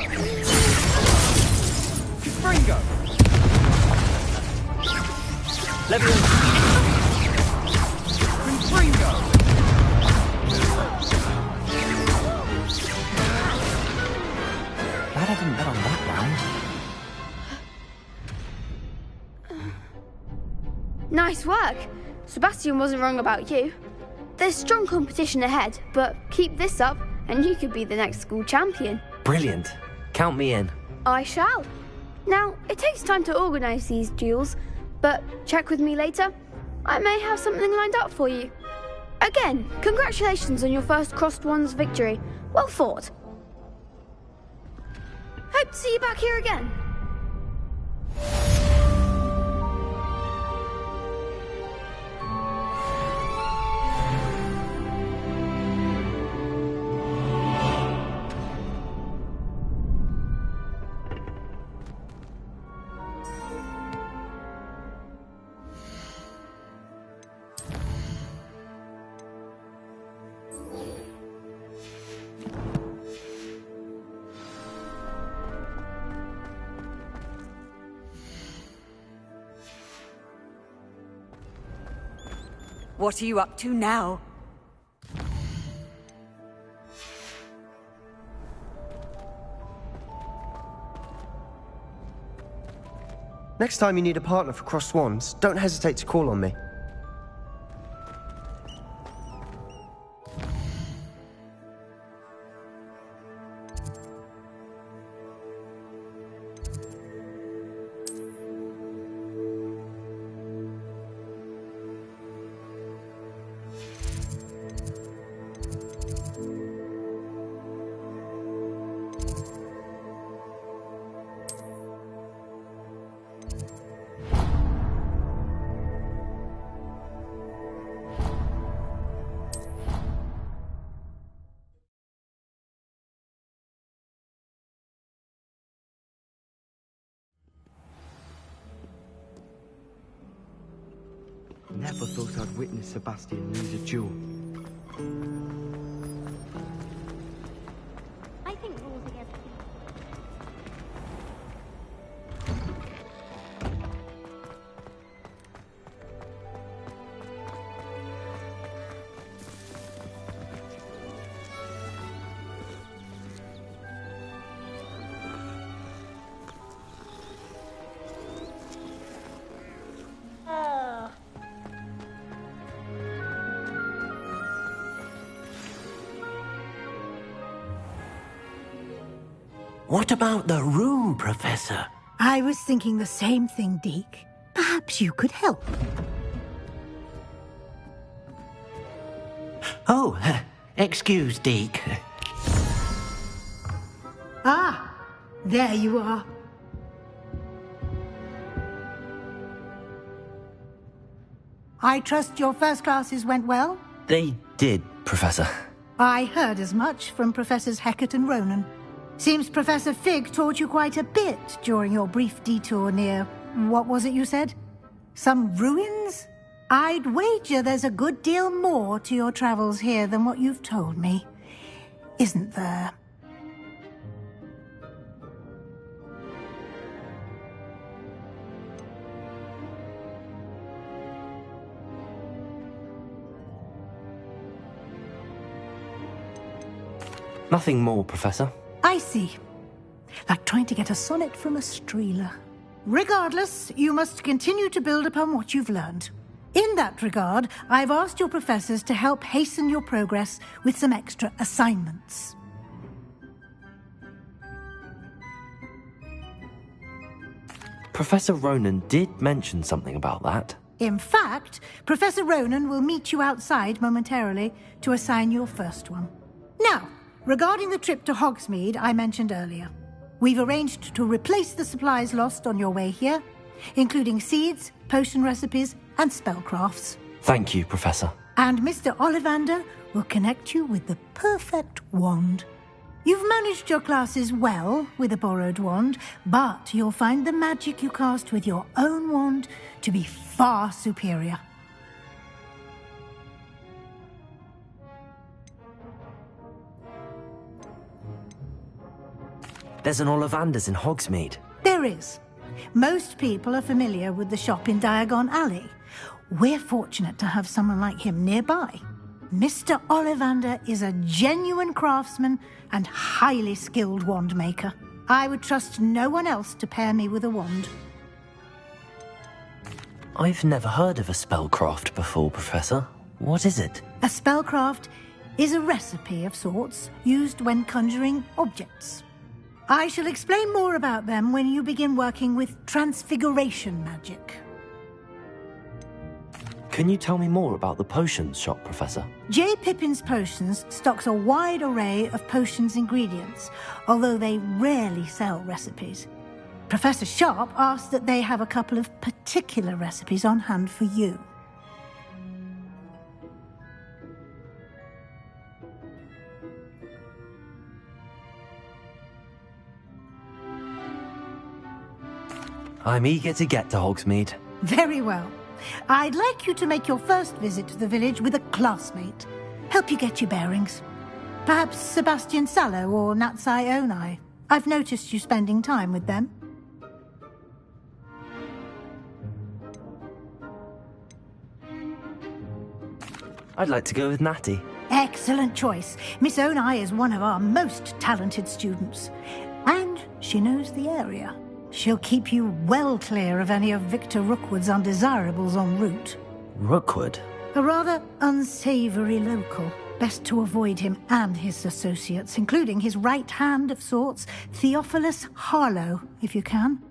Confringo! Levioso! Confringo! Glad I didn't bet on that round. Nice work. Sebastian wasn't wrong about you. There's strong competition ahead, but keep this up and you could be the next school champion. Brilliant. Count me in. I shall. Now, it takes time to organise these duels, but check with me later. I may have something lined up for you. Again, congratulations on your first Crossed Ones victory. Well fought. Hope to see you back here again. What are you up to now? Next time you need a partner for Crossed Swans, don't hesitate to call on me. Never thought I'd witness Sebastian lose a duel. I think rules against What about the room, Professor? I was thinking the same thing, Deke. Perhaps you could help. Oh, excuse, Deke. Ah, there you are. I trust your first classes went well? They did, Professor. I heard as much from Professors Hecat and Ronan. Seems Professor Fig taught you quite a bit during your brief detour near... what was it you said? Some ruins? I'd wager there's a good deal more to your travels here than what you've told me. Isn't there? Nothing more, Professor. I see. Like trying to get a sonnet from a streeler. Regardless, you must continue to build upon what you've learned. In that regard, I've asked your professors to help hasten your progress with some extra assignments. Professor Ronan did mention something about that. In fact, Professor Ronan will meet you outside momentarily to assign your first one. Now, regarding the trip to Hogsmeade I mentioned earlier, we've arranged to replace the supplies lost on your way here, including seeds, potion recipes, and spellcrafts. Thank you, Professor. And Mr. Ollivander will connect you with the perfect wand. You've managed your classes well with a borrowed wand, but you'll find the magic you cast with your own wand to be far superior. There's an Ollivander's in Hogsmeade. There is. Most people are familiar with the shop in Diagon Alley. We're fortunate to have someone like him nearby. Mr. Ollivander is a genuine craftsman and highly skilled wand maker. I would trust no one else to pair me with a wand. I've never heard of a spellcraft before, Professor. What is it? A spellcraft is a recipe of sorts used when conjuring objects. I shall explain more about them when you begin working with transfiguration magic. Can you tell me more about the potions shop, Professor? J. Pippin's Potions stocks a wide array of potions ingredients, although they rarely sell recipes. Professor Sharp asked that they have a couple of particular recipes on hand for you. I'm eager to get to Hogsmeade. Very well. I'd like you to make your first visit to the village with a classmate. Help you get your bearings. Perhaps Sebastian Sallow or Natsai Onai. I've noticed you spending time with them. I'd like to go with Natty. Excellent choice. Miss Onai is one of our most talented students. And she knows the area. She'll keep you well clear of any of Victor Rookwood's undesirables en route. Rookwood? A rather unsavoury local. Best to avoid him and his associates, including his right hand of sorts, Theophilus Harlow, if you can.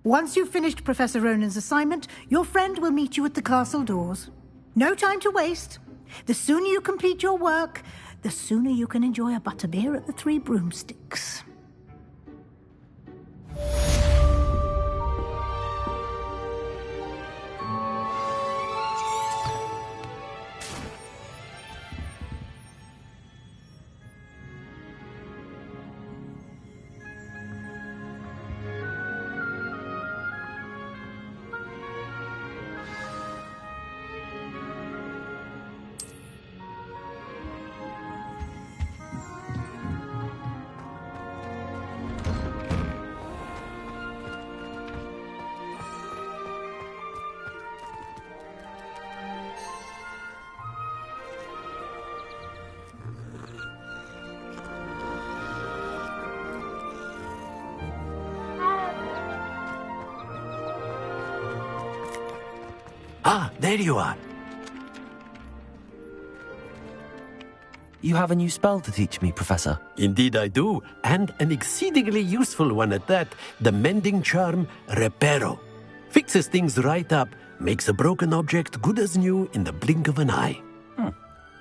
Once you've finished Professor Ronan's assignment, your friend will meet you at the castle doors. No time to waste. The sooner you complete your work, the sooner you can enjoy a butterbeer at the Three Broomsticks. Ah, there you are. You have a new spell to teach me, Professor. Indeed I do, and an exceedingly useful one at that. The mending charm, Reparo. Fixes things right up, makes a broken object good as new in the blink of an eye.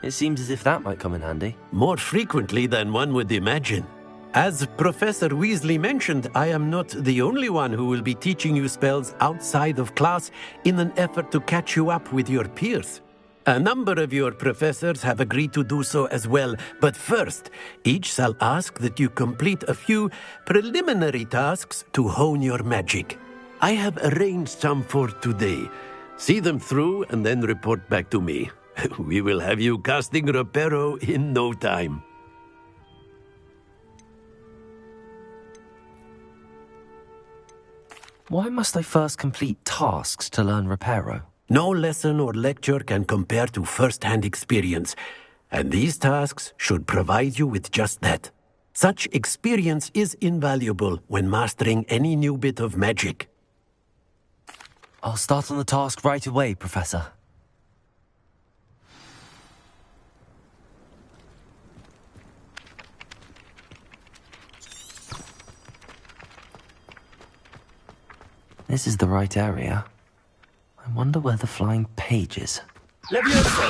It seems as if that might come in handy. More frequently than one would imagine. As Professor Weasley mentioned, I am not the only one who will be teaching you spells outside of class in an effort to catch you up with your peers. A number of your professors have agreed to do so as well, but first, each shall ask that you complete a few preliminary tasks to hone your magic. I have arranged some for today. See them through and then report back to me. We will have you casting Reparo in no time. Why must I first complete tasks to learn Reparo? No lesson or lecture can compare to first-hand experience, and these tasks should provide you with just that. Such experience is invaluable when mastering any new bit of magic. I'll start on the task right away, Professor. This is the right area. I wonder where the flying page is. Levioso!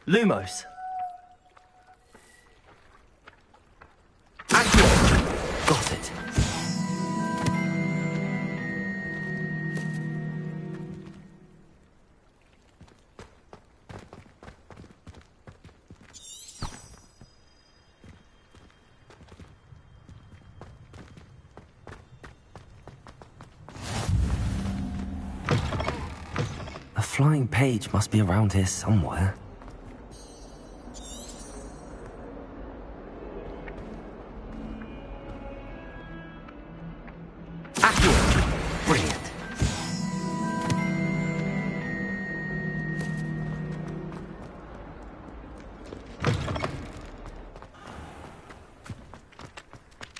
Lumos. Got it. The flying page must be around here somewhere.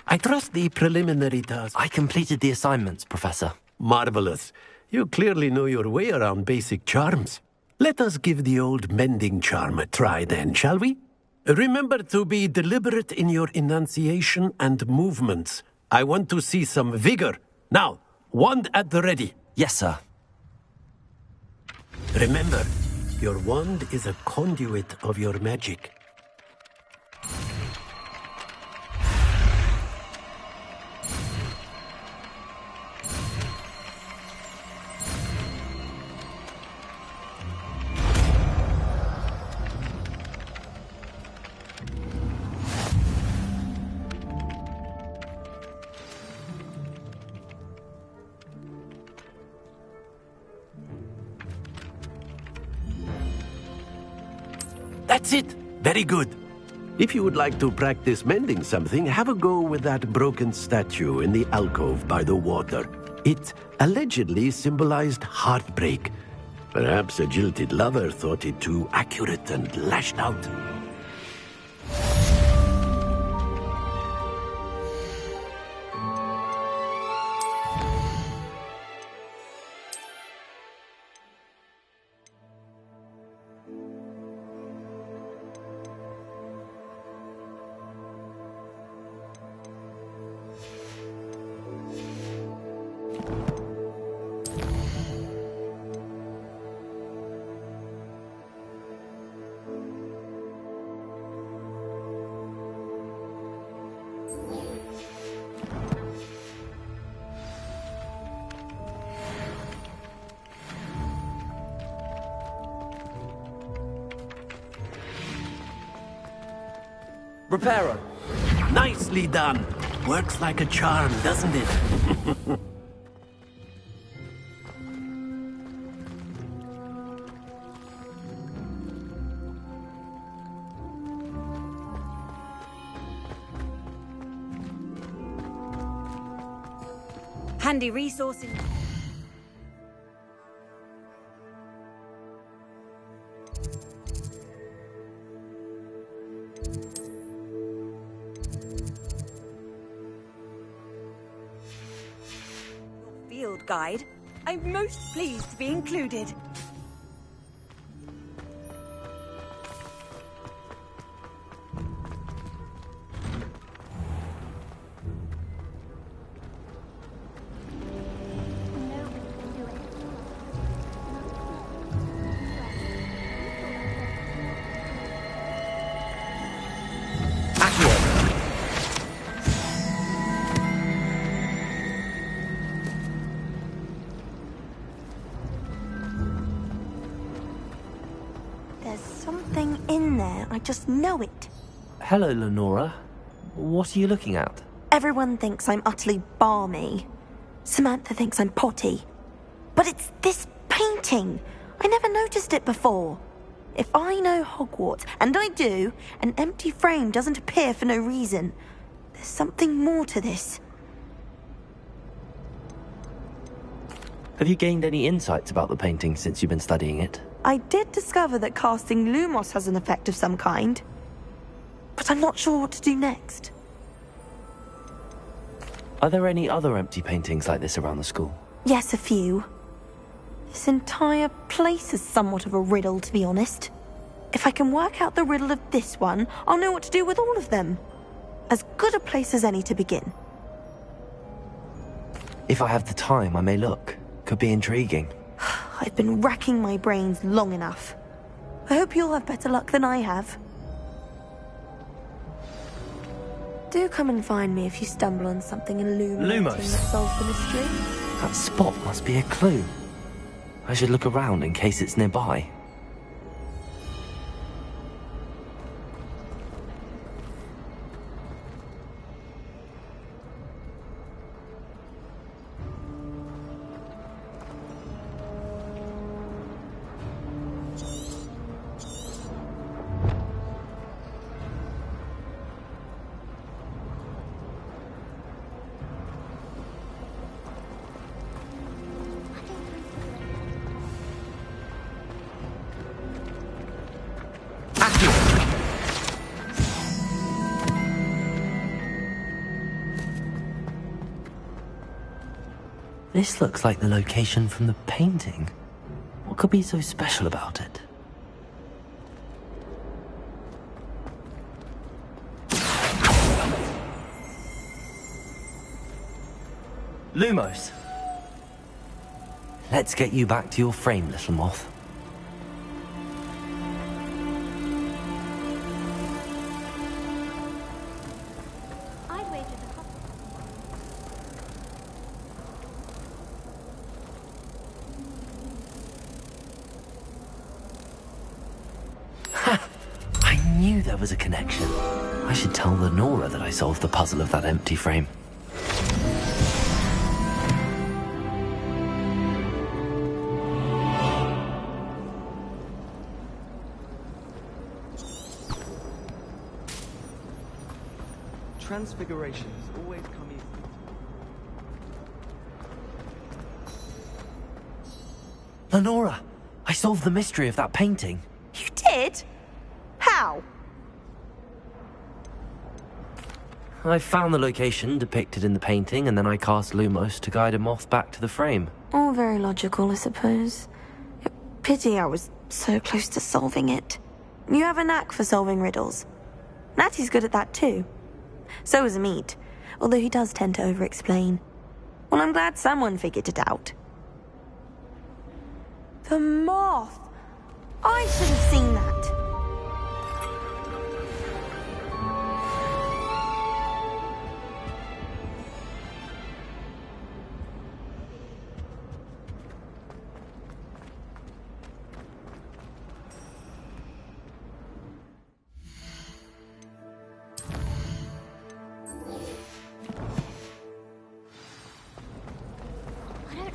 I trust the preliminary task. I completed the assignments, Professor. Marvelous. You clearly know your way around basic charms. Let us give the old mending charm a try then, shall we? Remember to be deliberate in your enunciation and movements. I want to see some vigor. Now, wand at the ready. Yes, sir. Remember, your wand is a conduit of your magic. That's it. Very good. If you would like to practice mending something, have a go with that broken statue in the alcove by the water. It allegedly symbolized heartbreak. Perhaps a jilted lover thought it too accurate and lashed out. Reparo. Nicely done. Works like a charm, doesn't it? Handy resources. Field guide. I'm most pleased to be included. I just know it. Hello, Lenora. What are you looking at? Everyone thinks I'm utterly balmy. Samantha thinks I'm potty. But it's this painting. I never noticed it before. If I know Hogwarts, and I do, an empty frame doesn't appear for no reason. There's something more to this. Have you gained any insights about the painting since you've been studying it? I did discover that casting Lumos has an effect of some kind. But I'm not sure what to do next. Are there any other empty paintings like this around the school? Yes, a few. This entire place is somewhat of a riddle, to be honest. If I can work out the riddle of this one, I'll know what to do with all of them. As good a place as any to begin. If I have the time, I may look. Could be intriguing. I've been racking my brains long enough. I hope you'll have better luck than I have. Do come and find me if you stumble on something illuminating that solves the mystery. That spot must be a clue. I should look around in case it's nearby. This looks like the location from the painting. What could be so special about it? Lumos! Let's get you back to your frame, little moth. There was a connection. I should tell Lenora that I solved the puzzle of that empty frame. Transfiguration has always come easy. Lenora! I solved the mystery of that painting. You did? How? I found the location depicted in the painting, and then I cast Lumos to guide a moth back to the frame. All very logical, I suppose. Pity I was so close to solving it. You have a knack for solving riddles. Natty's good at that too. So is Amit, although he does tend to over-explain. Well, I'm glad someone figured it out. The moth! I should have seen that.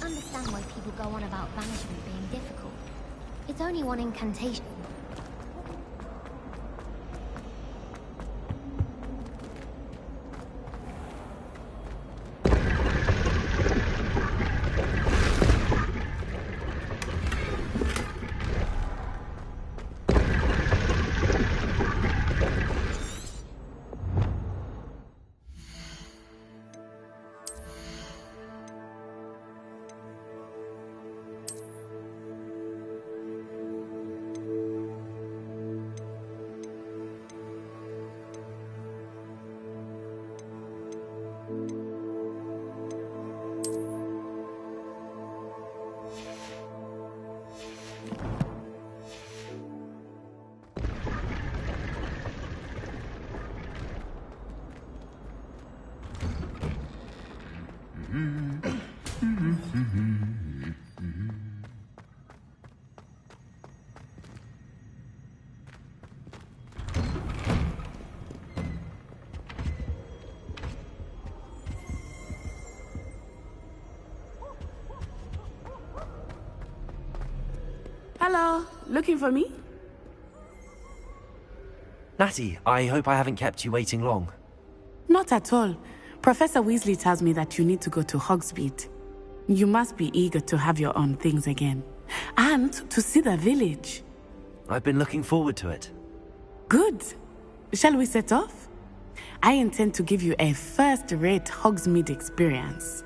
Understand why people go on about banishment being difficult. It's only one incantation. Hello, looking for me? Natty, I hope I haven't kept you waiting long. Not at all. Professor Weasley tells me that you need to go to Hogsmeade. You must be eager to have your own things again. And to see the village. I've been looking forward to it. Good. Shall we set off? I intend to give you a first-rate Hogsmeade experience.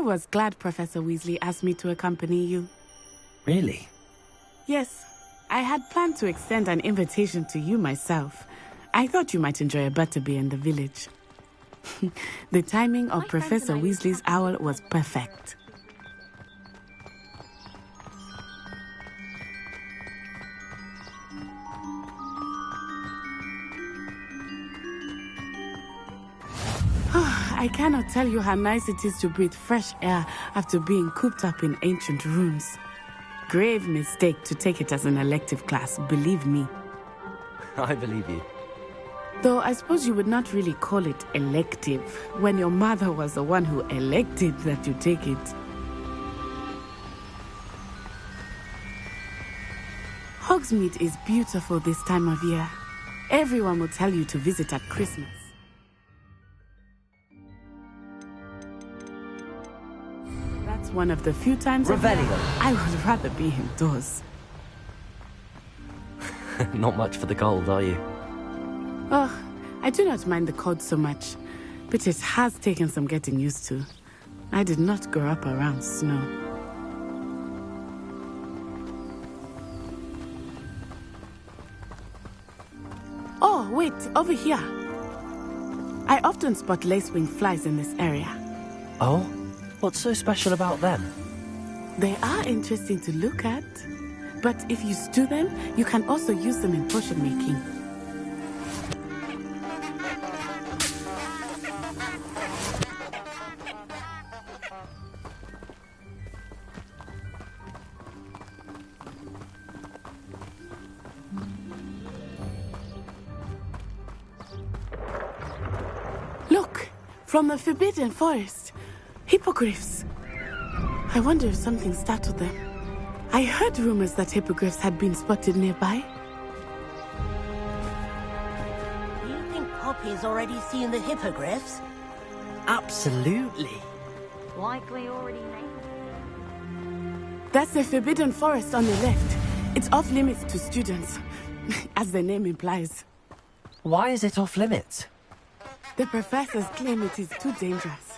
was glad Professor Weasley asked me to accompany you. Really? Yes, I had planned to extend an invitation to you myself. I thought you might enjoy a butterbeer in the village. The timing of Professor Weasley's owl was perfect. I cannot tell you how nice it is to breathe fresh air after being cooped up in ancient rooms. Grave mistake to take it as an elective class, believe me. I believe you. Though I suppose you would not really call it elective when your mother was the one who elected that you take it. Hogsmeade is beautiful this time of year. Everyone will tell you to visit at Christmas. That's one of the few times I would rather be indoors. Not much for the cold, are you? Oh, I do not mind the cold so much, but it has taken some getting used to. I did not grow up around snow. Oh, wait, over here. I often spot lacewing flies in this area. Oh? What's so special about them? They are interesting to look at, but if you stew them, you can also use them in potion making. Look, from the Forbidden Forest. Hippogriffs. I wonder if something startled them. I heard rumors that hippogriffs had been spotted nearby. Do you think Poppy's already seen the hippogriffs? Absolutely. Likely already named. That's the Forbidden Forest on the left. It's off limits to students, as the name implies. Why is it off limits? The professors claim it is too dangerous.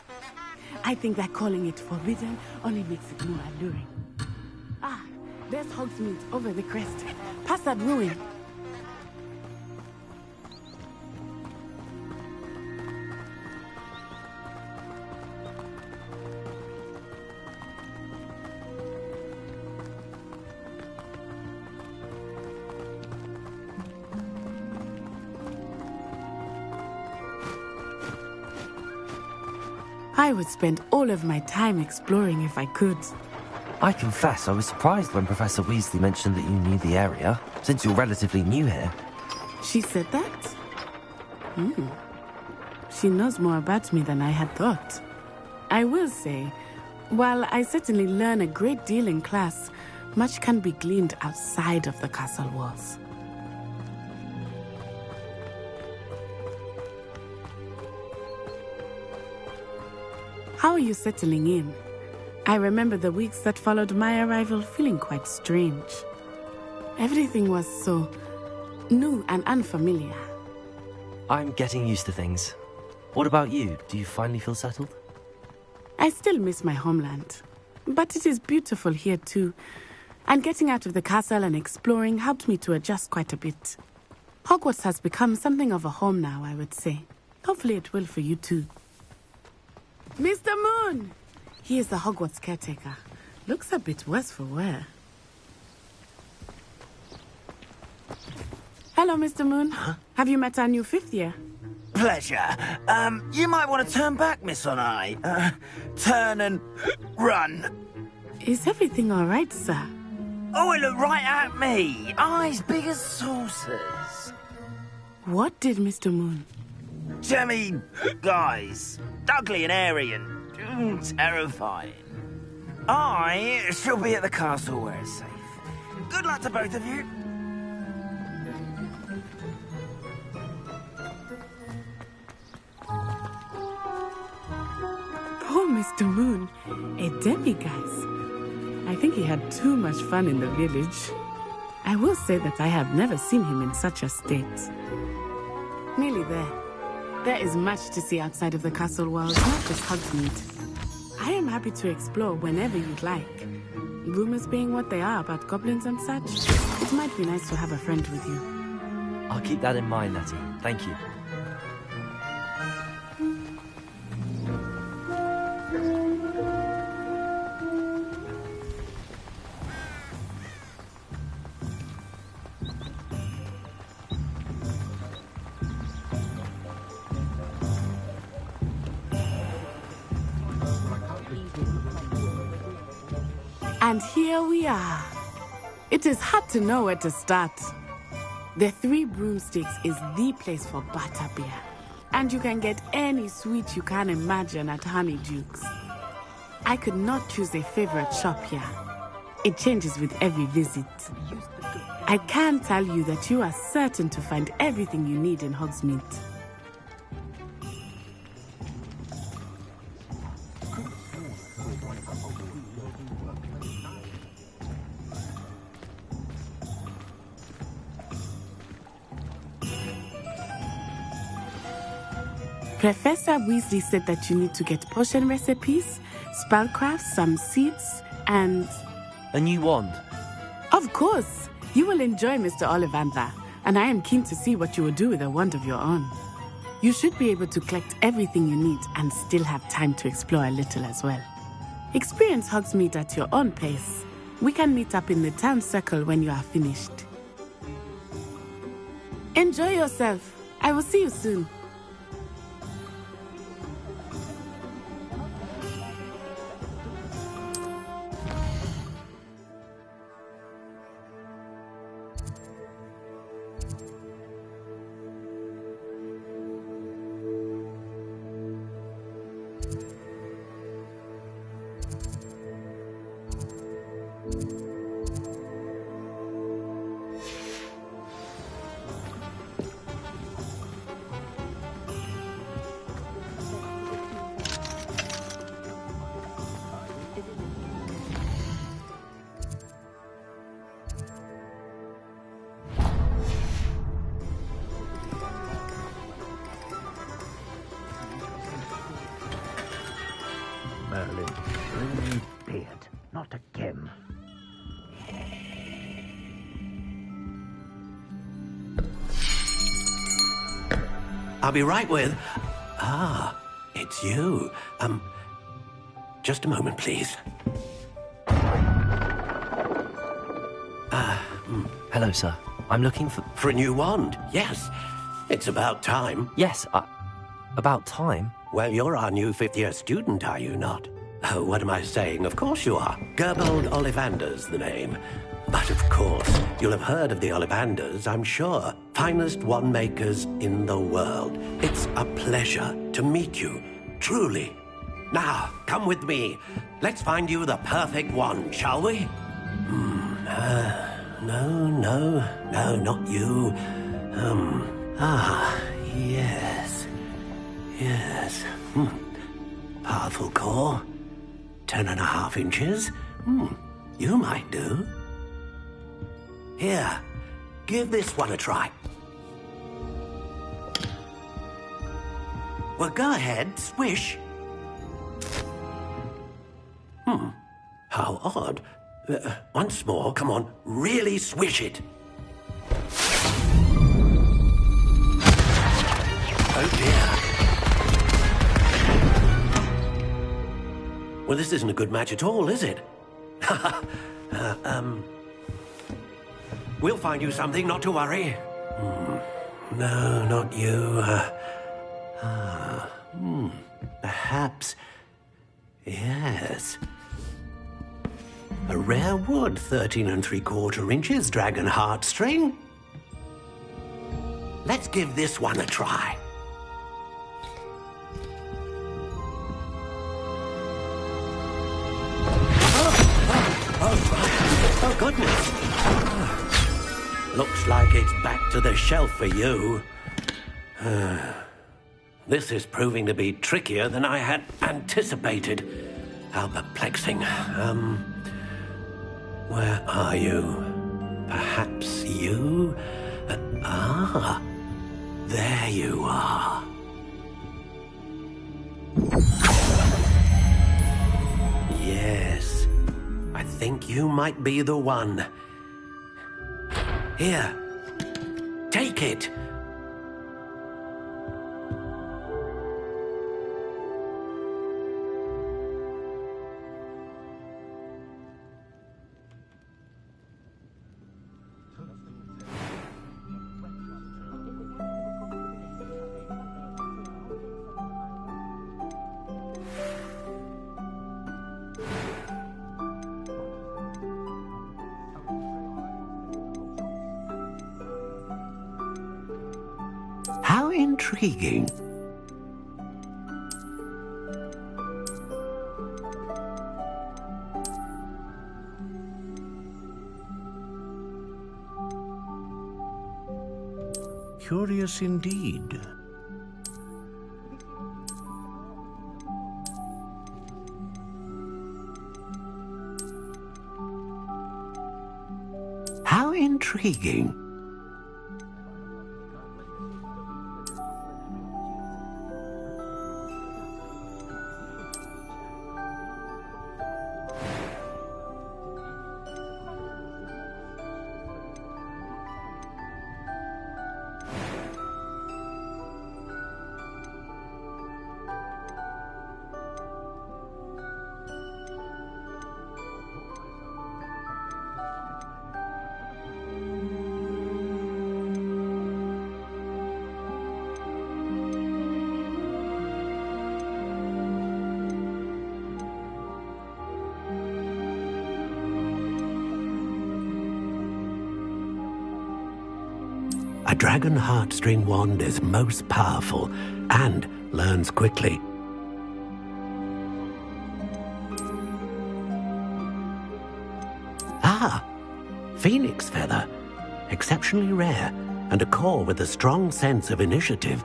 I think that calling it forbidden only makes it more alluring. Ah, there's Hogsmeade over the crest. Past that ruin. I would spend all of my time exploring if I could. I confess I was surprised when Professor Weasley mentioned that you knew the area, since you're relatively new here. She said that? She knows more about me than I had thought. I will say, while I certainly learn a great deal in class, much can be gleaned outside of the castle walls. How are you settling in? I remember the weeks that followed my arrival feeling quite strange. Everything was so new and unfamiliar. I'm getting used to things. What about you? Do you finally feel settled? I still miss my homeland, but it is beautiful here too. And getting out of the castle and exploring helped me to adjust quite a bit. Hogwarts has become something of a home now, I would say. Hopefully it will for you too. Mr. Moon! He is the Hogwarts caretaker. Looks a bit worse for wear. Hello, Mr. Moon. Huh? Have you met our new 5th year? Pleasure. You might want to turn back, Miss Onai. Turn and run. Is everything all right, sir? Oh, it looked right at me. Eyes big as saucers. What did Mr. Moon? Jemmy guys. Ugly and airy and terrifying. I shall be at the castle where it's safe. Good luck to both of you. Poor Mr. Moon, a demiguise. I think he had too much fun in the village. I will say that I have never seen him in such a state. Nearly there. There is much to see outside of the castle walls, not just Hogsmeade. I am happy to explore whenever you'd like. Rumors being what they are about goblins and such, it might be nice to have a friend with you. I'll keep that in mind, Nettie. Thank you. And here we are. It is hard to know where to start. The Three Broomsticks is the place for butterbeer. And you can get any sweet you can imagine at Honeyduke's. I could not choose a favorite shop here. It changes with every visit. I can tell you that you are certain to find everything you need in Hogsmeade. Professor Weasley said that you need to get potion recipes, spellcraft, some seeds, and... A new wand? Of course! You will enjoy Mr. Ollivander, and I am keen to see what you will do with a wand of your own. You should be able to collect everything you need and still have time to explore a little as well. Experience Hogsmeade at your own pace. We can meet up in the town circle when you are finished. Enjoy yourself. I will see you soon. Merlin, bring me beard, not again. I'll be right with... Ah, it's you. Just a moment, please. Hello, sir. I'm looking for... For a new wand, yes. It's about time. Yes, about time? Well, you're our new fifth-year student, are you not? Oh, what am I saying? Of course you are. Gerbold Ollivander's the name. But of course, you'll have heard of the Ollivanders, I'm sure. Finest wand makers in the world. It's a pleasure to meet you, truly. Now, come with me. Let's find you the perfect wand, shall we? No, not you. Yes. Powerful core. 10.5 inches. You might do. Here, give this one a try. Well, go ahead, swish. How odd. Once more, come on, really swish it. Oh dear. Well, this isn't a good match at all, is it? We'll find you something, not to worry. No, not you. Perhaps... Yes. A rare wood, 13 3/4 inches, dragon heartstring. Let's give this one a try. Oh, goodness. Looks like it's back to the shelf for you. This is proving to be trickier than I had anticipated. How perplexing. Where are you? Perhaps you? There you are. think you might be the one. Here, take it. How intriguing. Curious indeed. How intriguing. A dragon heartstring wand is most powerful and learns quickly. Ah, phoenix feather. Exceptionally rare, and a core with a strong sense of initiative.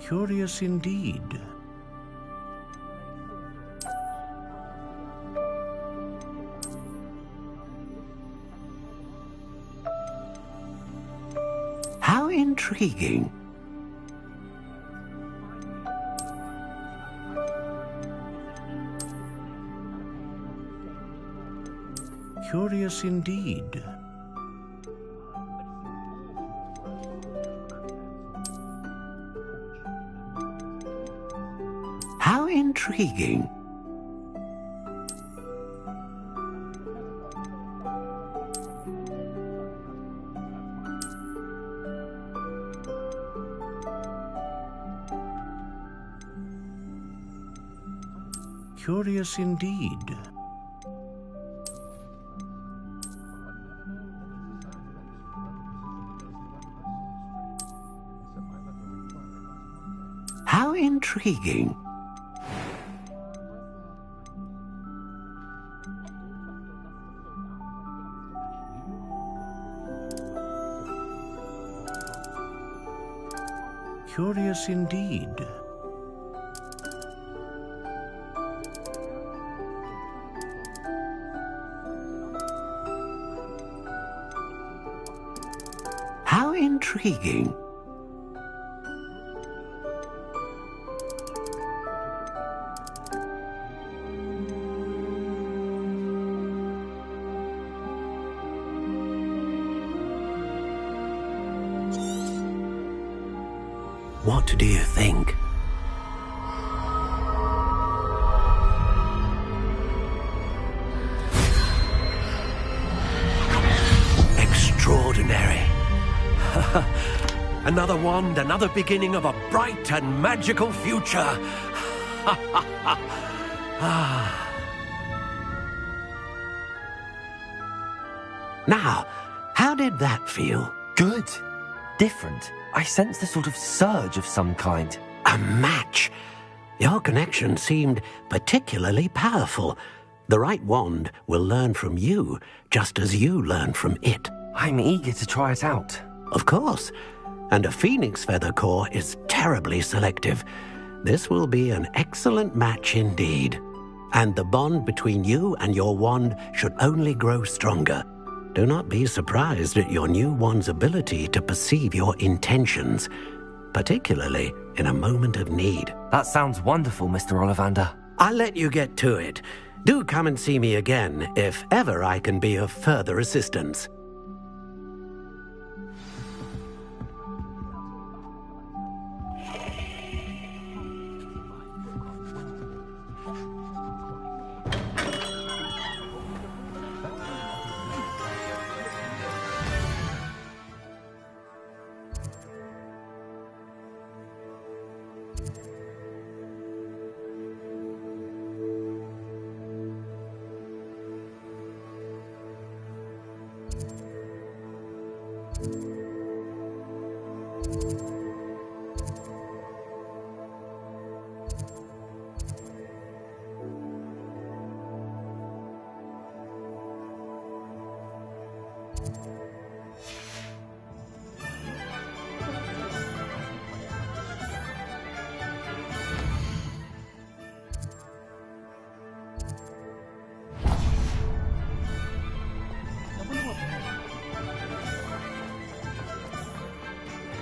Curious indeed. How intriguing. Curious indeed. How intriguing. Curious indeed. How intriguing. Curious indeed. How intriguing. What do you think? Extraordinary. Another wand, another beginning of a bright and magical future. Now, how did that feel? Good. Different. I sensed a sort of surge of some kind. A match. Your connection seemed particularly powerful. The right wand will learn from you, just as you learn from it. I'm eager to try it out. Of course. And a phoenix feather core is terribly selective. This will be an excellent match indeed. and the bond between you and your wand should only grow stronger. Do not be surprised at your new wand's ability to perceive your intentions, particularly in a moment of need. That sounds wonderful, Mr. Ollivander. I'll let you get to it. Do come and see me again if ever I can be of further assistance.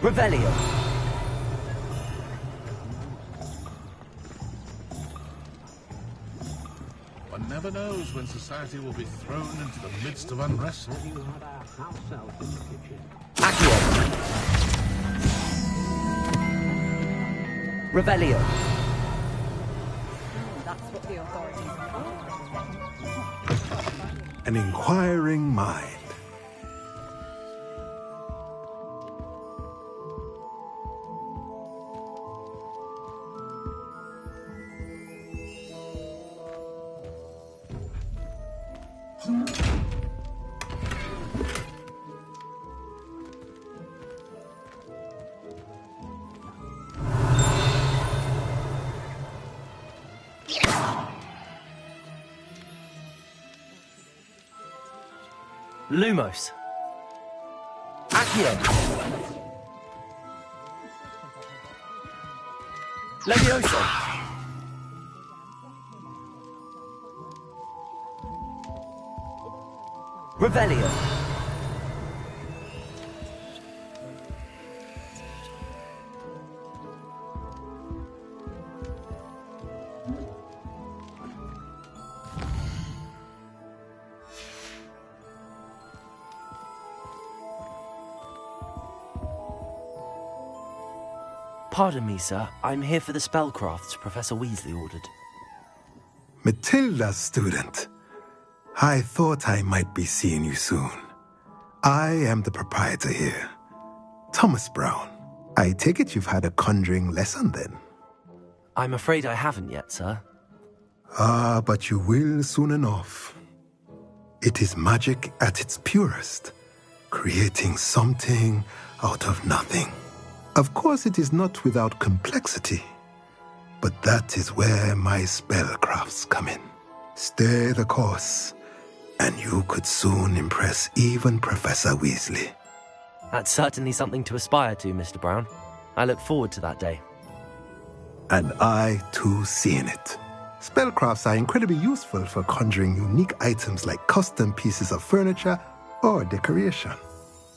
Revelio. One never knows when society will be thrown into the midst of unrest. Accio. Revelio. That's what the authorities are. An inquiring mind. Lumos. Accio. Levioso. Revelio. Pardon me, sir. I'm here for the spellcrafts Professor Weasley ordered. Matilda's student. I thought I might be seeing you soon. I am the proprietor here, Thomas Brown. I take it you've had a conjuring lesson then? I'm afraid I haven't yet, sir. Ah, but you will soon enough. It is magic at its purest, creating something out of nothing. Of course, it is not without complexity, but that is where my spellcrafts come in. Stay the course, and you could soon impress even Professor Weasley. That's certainly something to aspire to, Mr. Brown. I look forward to that day. And I, too, seeing it. Spellcrafts are incredibly useful for conjuring unique items like custom pieces of furniture or decoration.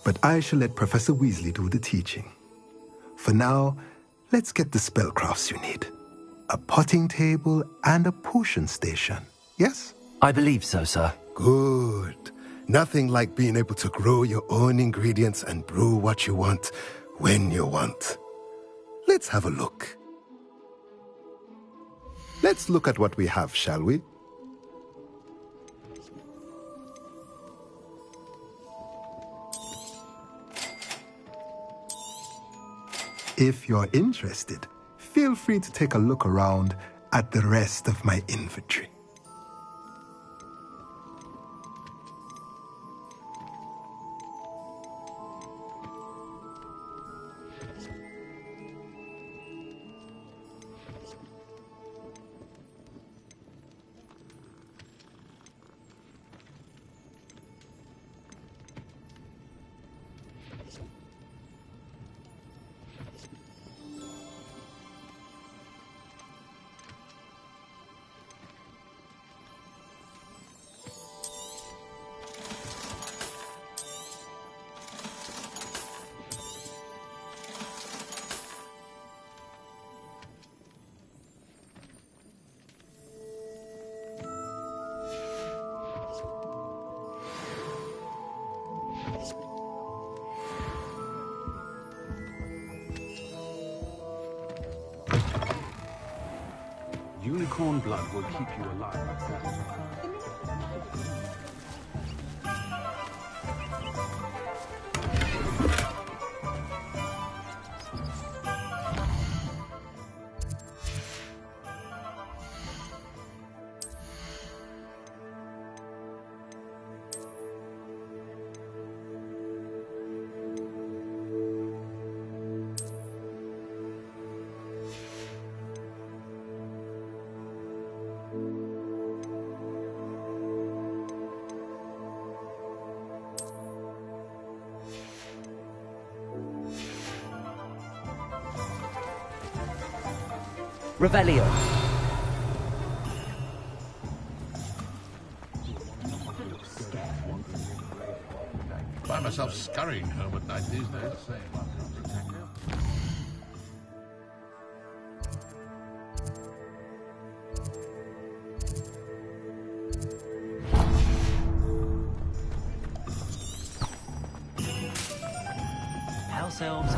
But I shall let Professor Weasley do the teaching. For now, let's get the spellcrafts you need. A potting table and a potion station, yes? I believe so, sir. Good. Nothing like being able to grow your own ingredients and brew what you want when you want. Let's have a look. Let's look at what we have, shall we? If you're interested, feel free to take a look around at the rest of my inventory. Unicorn blood will keep you alive. Revelio. Find myself scurrying home at night these days. House elves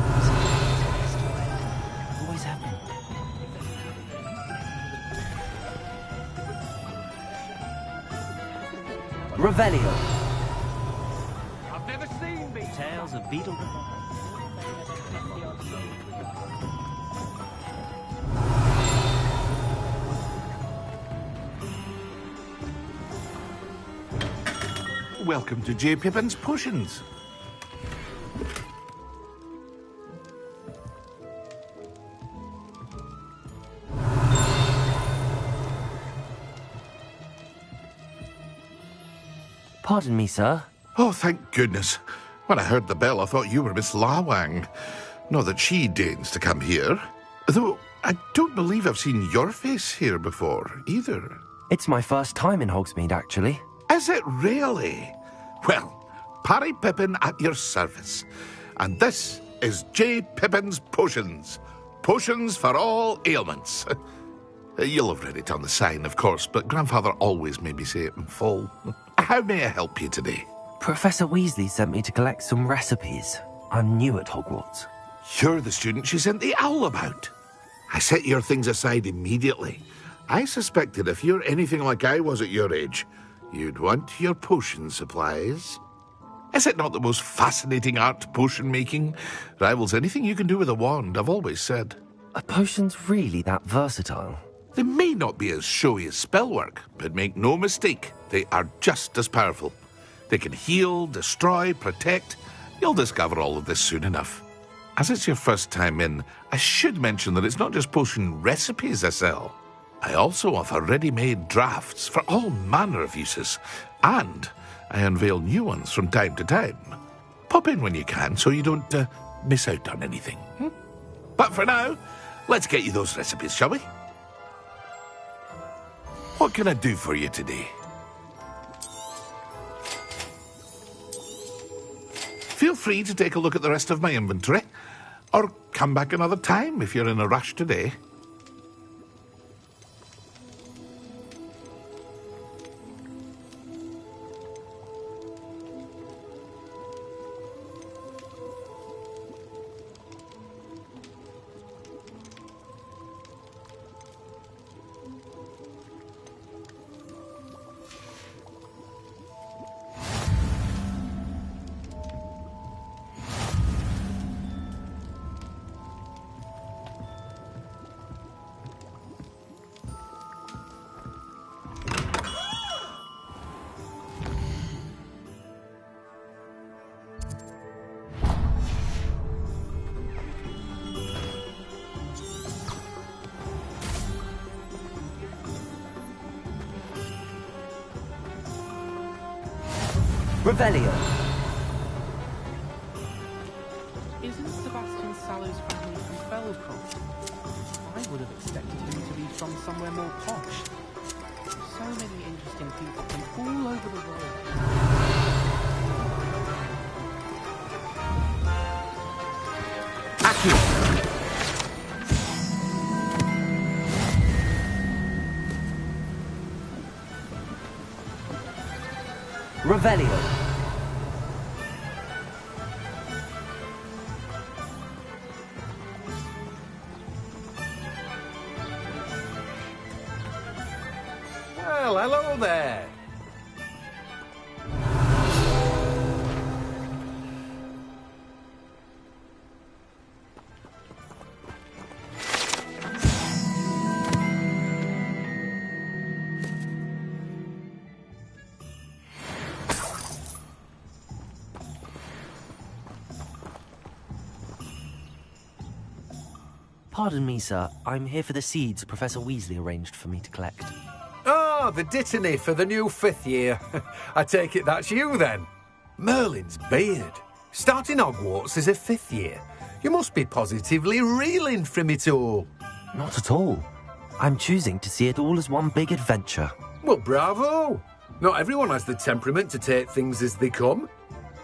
always have been. Revelio. I've never seen me. Tales of Beetle. Welcome to J. Pippin's Potions. Pardon me, sir. Oh, thank goodness. When I heard the bell, I thought you were Miss Lawang. Not that she deigns to come here. Though I don't believe I've seen your face here before, either. It's my first time in Hogsmeade, actually. Is it really? Well, Parry Pippin at your service. And this is J. Pippin's Potions. Potions for all ailments. You'll have read it on the sign, of course, but Grandfather always made me say it in full. How may I help you today? Professor Weasley sent me to collect some recipes. I'm new at Hogwarts. You're the student she sent the owl about. I set your things aside immediately. I suspected if you're anything like I was at your age, you'd want your potion supplies. Is it not the most fascinating art, potion making? Rivals anything you can do with a wand, I've always said. Are potions really that versatile? They may not be as showy as spellwork, but make no mistake, they are just as powerful. They can heal, destroy, protect. You'll discover all of this soon enough. As it's your first time in, I should mention that it's not just potion recipes I sell. I also offer ready-made drafts for all manner of uses, and I unveil new ones from time to time. Pop in when you can so you don't miss out on anything. But for now, let's get you those recipes, shall we? What can I do for you today? Feel free to take a look at the rest of my inventory, or come back another time if you're in a rush today. Revelio. Isn't Sebastian Sallow's family from Felcroft? I would have expected him to be from somewhere more posh. So many interesting people from all over the world. Revelio. Well, hello there. Pardon me, sir. I'm here for the seeds Professor Weasley arranged for me to collect. Ah, the dittany for the new 5th year. I take it that's you, then. Merlin's beard. Starting Hogwarts as a 5th year. You must be positively reeling from it all. Not at all. I'm choosing to see it all as one big adventure. Well, bravo. Not everyone has the temperament to take things as they come.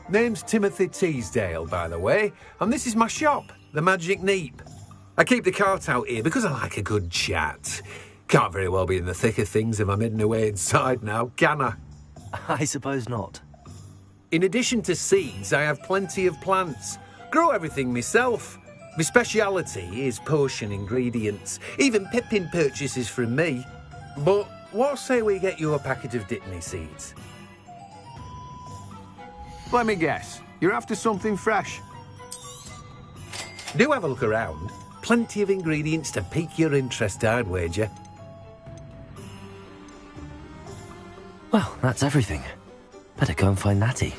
Name's Timothy Teasdale, by the way, and this is my shop, the Magic Neep. I keep the cart out here because I like a good chat. Can't very well be in the thick of things if I'm hidden away inside now, can I? I suppose not. In addition to seeds, I have plenty of plants. Grow everything myself. My speciality is potion ingredients. Even Pippin purchases from me. But what say we get you a packet of Dittany seeds? Let me guess. You're after something fresh. Do have a look around. Plenty of ingredients to pique your interest, I'd wager. Well, that's everything. Better go and find Natty.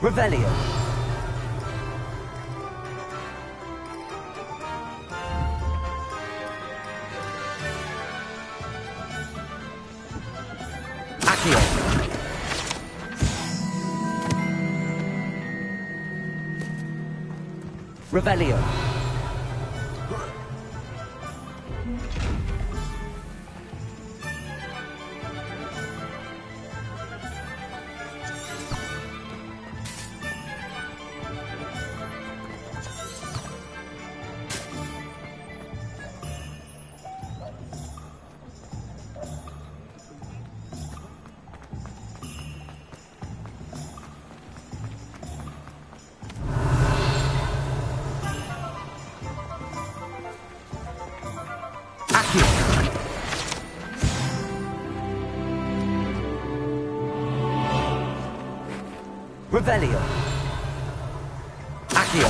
Revelio. Accio. Revelio. Revelio. Accio.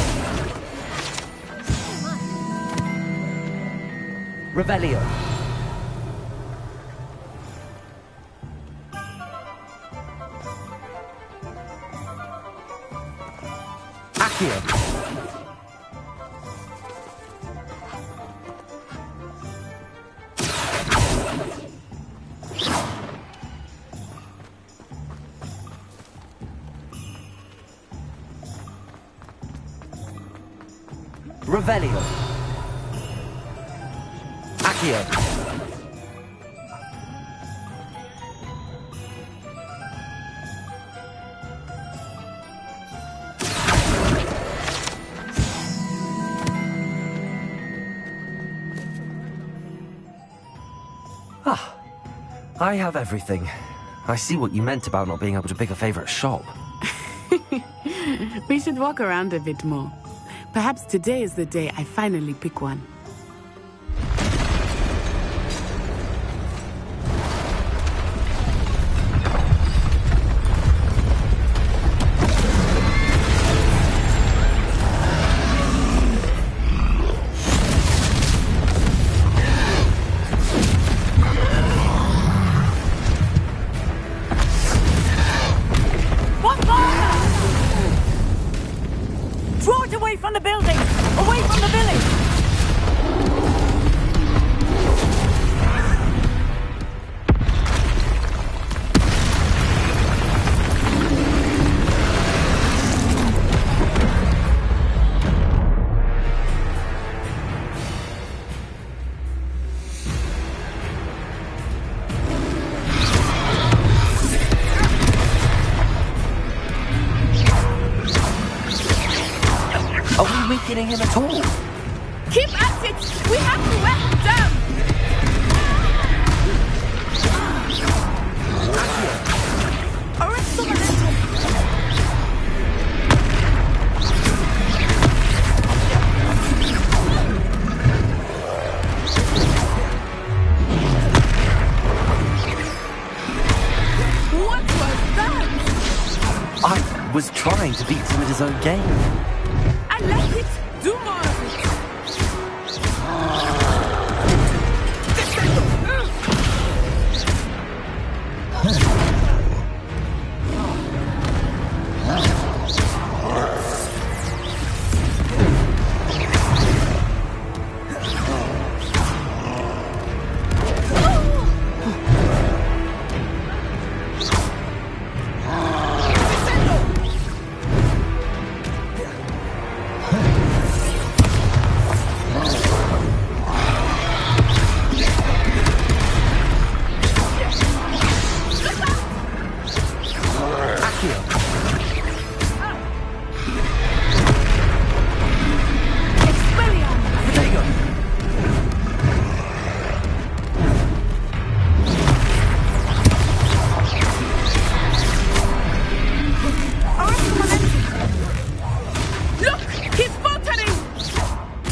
Revelio. Accio. Revelio. Accio. Ah, I have everything. I see what you meant about not being able to pick a favorite shop. We should walk around a bit more. Perhaps today is the day I finally pick one. Draw it away from the building! Away from the village! Are we weakening him at all? Keep at it! We have to wear him down! Arrest the momentum! What was that? I was trying to beat him at his own game. I like it! Do more of it!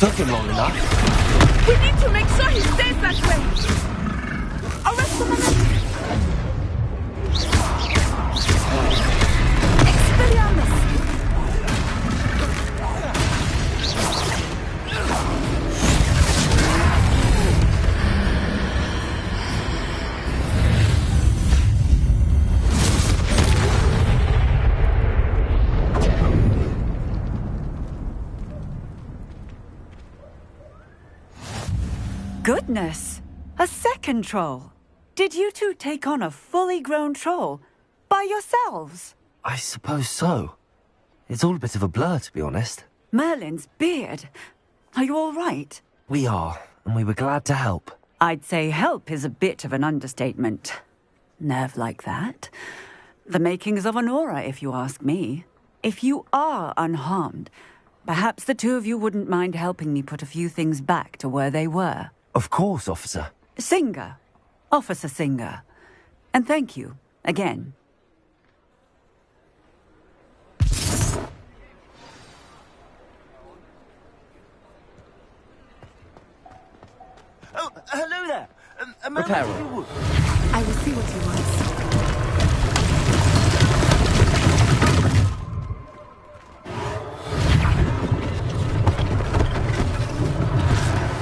Took him long enough. We need to make sure he stays that way. Arrest the momentum. Expelliarmus. Goodness! A second troll! Did you two take on a fully grown troll? By yourselves? I suppose so. It's all a bit of a blur, to be honest. Merlin's beard. Are you all right? We are, and we were glad to help. I'd say help is a bit of an understatement. Nerve like that. The makings of an aura, if you ask me. If you are unharmed, perhaps the two of you wouldn't mind helping me put a few things back to where they were. Of course, officer. Singer. Officer Singer. And thank you, again. Oh, hello there. A moment Reparo. if you would. I will see what he wants.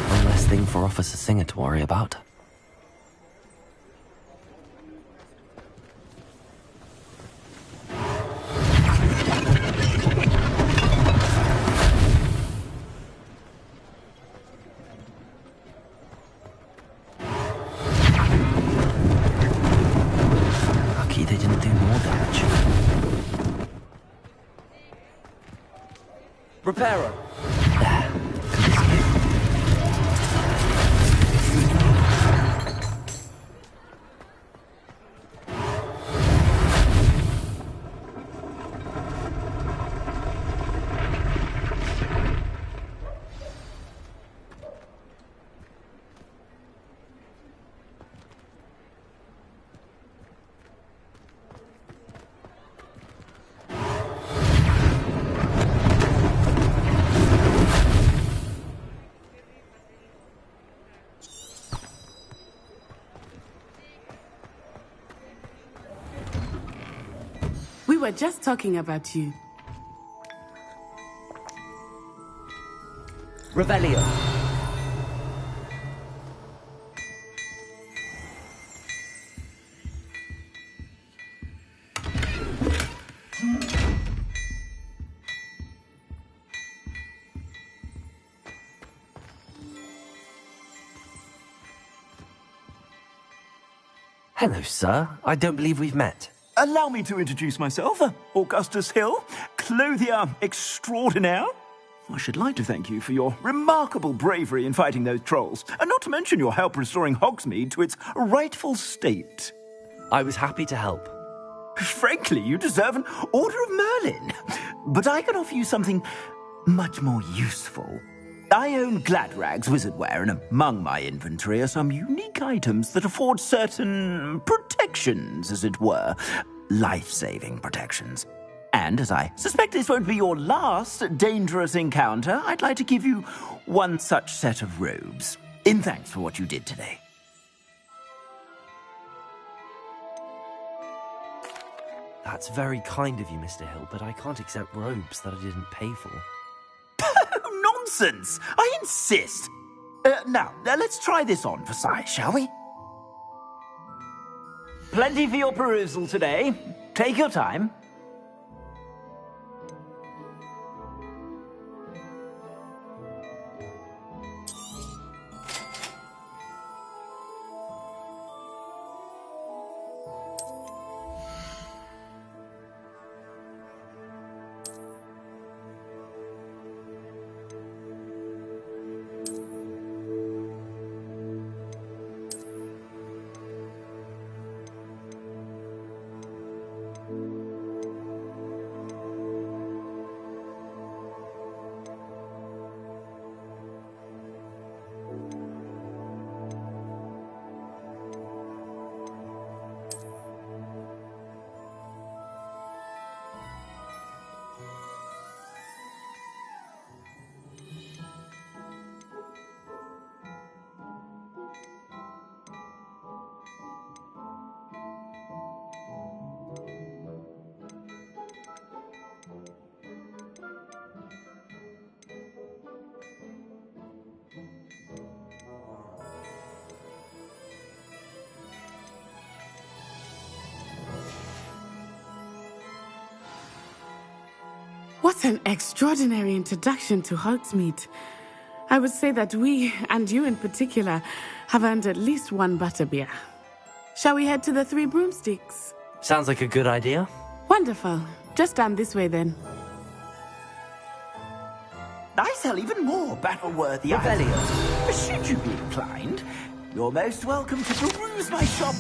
One less thing for Officer Singer. Singer to worry about. Lucky they didn't do more damage. Reparo. We were just talking about you. Revelio. Hello, sir. I don't believe we've met. Allow me to introduce myself, Augustus Hill, clothier extraordinaire. I should like to thank you for your remarkable bravery in fighting those trolls, and not to mention your help restoring Hogsmeade to its rightful state. I was happy to help. Frankly, you deserve an Order of Merlin. But I can offer you something much more useful. I own Gladrag's wizardware, and among my inventory are some unique items that afford certain protections, as it were. Life-saving protections. And as I suspect this won't be your last dangerous encounter, I'd like to give you one such set of robes, in thanks for what you did today. That's very kind of you, Mr. Hill, but I can't accept robes that I didn't pay for. Nonsense! I insist! Now, let's try this on for size, shall we? Plenty for your perusal today. Take your time. What an extraordinary introduction to Hogsmeade. I would say that we, and you in particular, have earned at least one butterbeer. Shall we head to the Three Broomsticks? Sounds like a good idea. Wonderful. Just down this way then. I sell even more battle-worthy items. Should you be inclined, you're most welcome to peruse my shop.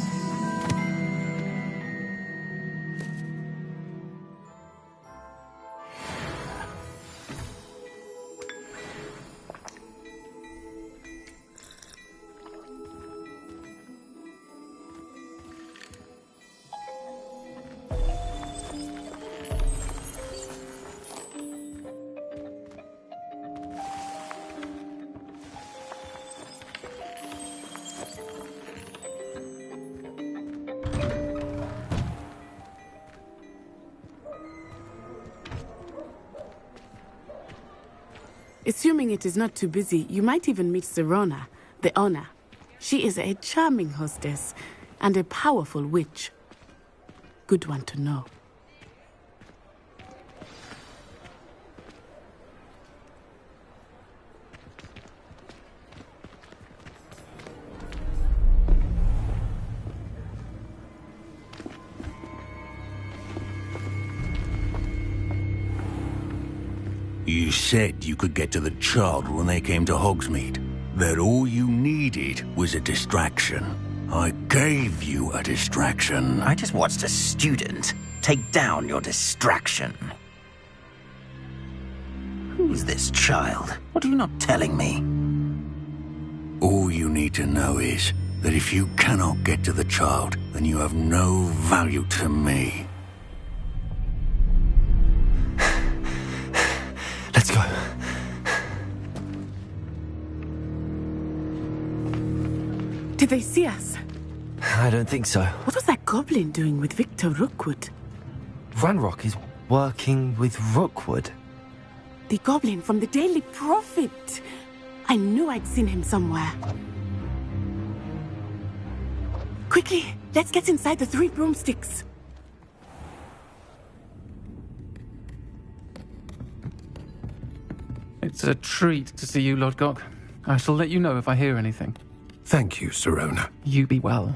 Assuming it is not too busy, you might even meet Zerona, the owner. She is a charming hostess and a powerful witch. Good one to know. You said you could get to the child when they came to Hogsmeade. That all you needed was a distraction. I gave you a distraction. I just watched a student take down your distraction. Who's this child? What are you not telling me? All you need to know is that if you cannot get to the child, then you have no value to me. Let's go. Did they see us? I don't think so. What was that goblin doing with Victor Rookwood? Ranrock is working with Rookwood. The goblin from the Daily Prophet. I knew I'd seen him somewhere. Quickly, let's get inside the 3 broomsticks. It's a treat to see you, Lodgok. I shall let you know if I hear anything. Thank you, Sirona. You be well.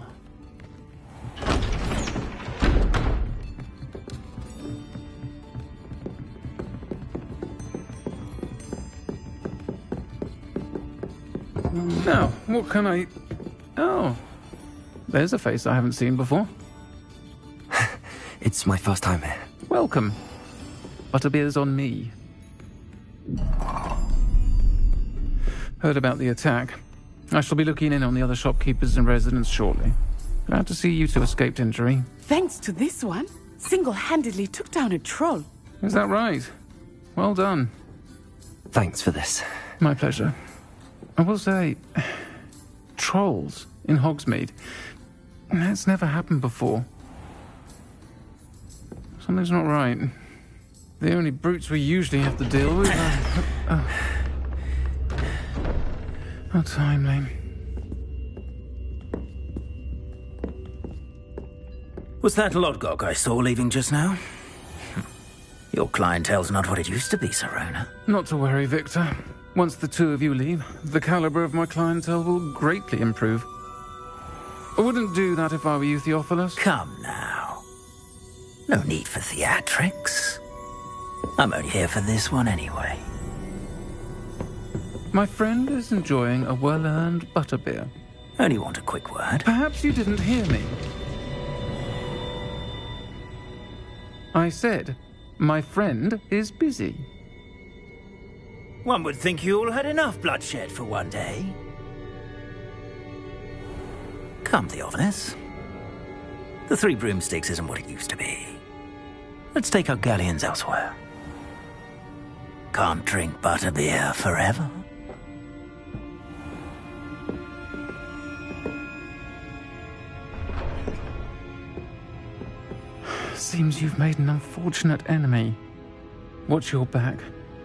Now, what can I... Oh, there's a face I haven't seen before. It's my first time here. Welcome. Butterbeer's on me. Heard about the attack. I shall be looking in on the other shopkeepers and residents shortly. Glad to see you two escaped injury. Thanks to this one, single-handedly took down a troll. Is that right? Well done. Thanks for this. My pleasure. I will say, trolls in Hogsmeade. That's never happened before. Something's not right. The only brutes we usually have to deal with are... How timely. Was that Lodgok I saw leaving just now? Your clientele's not what it used to be, Sirona. Not to worry, Victor. Once the two of you leave, the caliber of my clientele will greatly improve. I wouldn't do that if I were you, Theophilus. Come now. No need for theatrics. I'm only here for this one anyway. My friend is enjoying a well-earned butterbeer. Only want a quick word. Perhaps you didn't hear me. I said, my friend is busy. One would think you all had enough bloodshed for one day. Come, Theophilus. The 3 broomsticks isn't what it used to be. Let's take our galleons elsewhere. Can't drink butterbeer forever. Seems you've made an unfortunate enemy. Watch your back.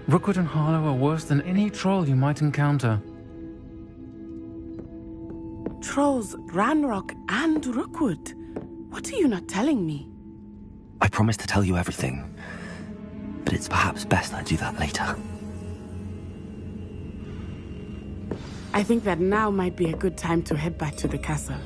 Rookwood and Harlow are worse than any troll you might encounter. Trolls, Ranrock, and Rookwood. What are you not telling me? I promise to tell you everything, but it's perhaps best I do that later. I think that now might be a good time to head back to the castle.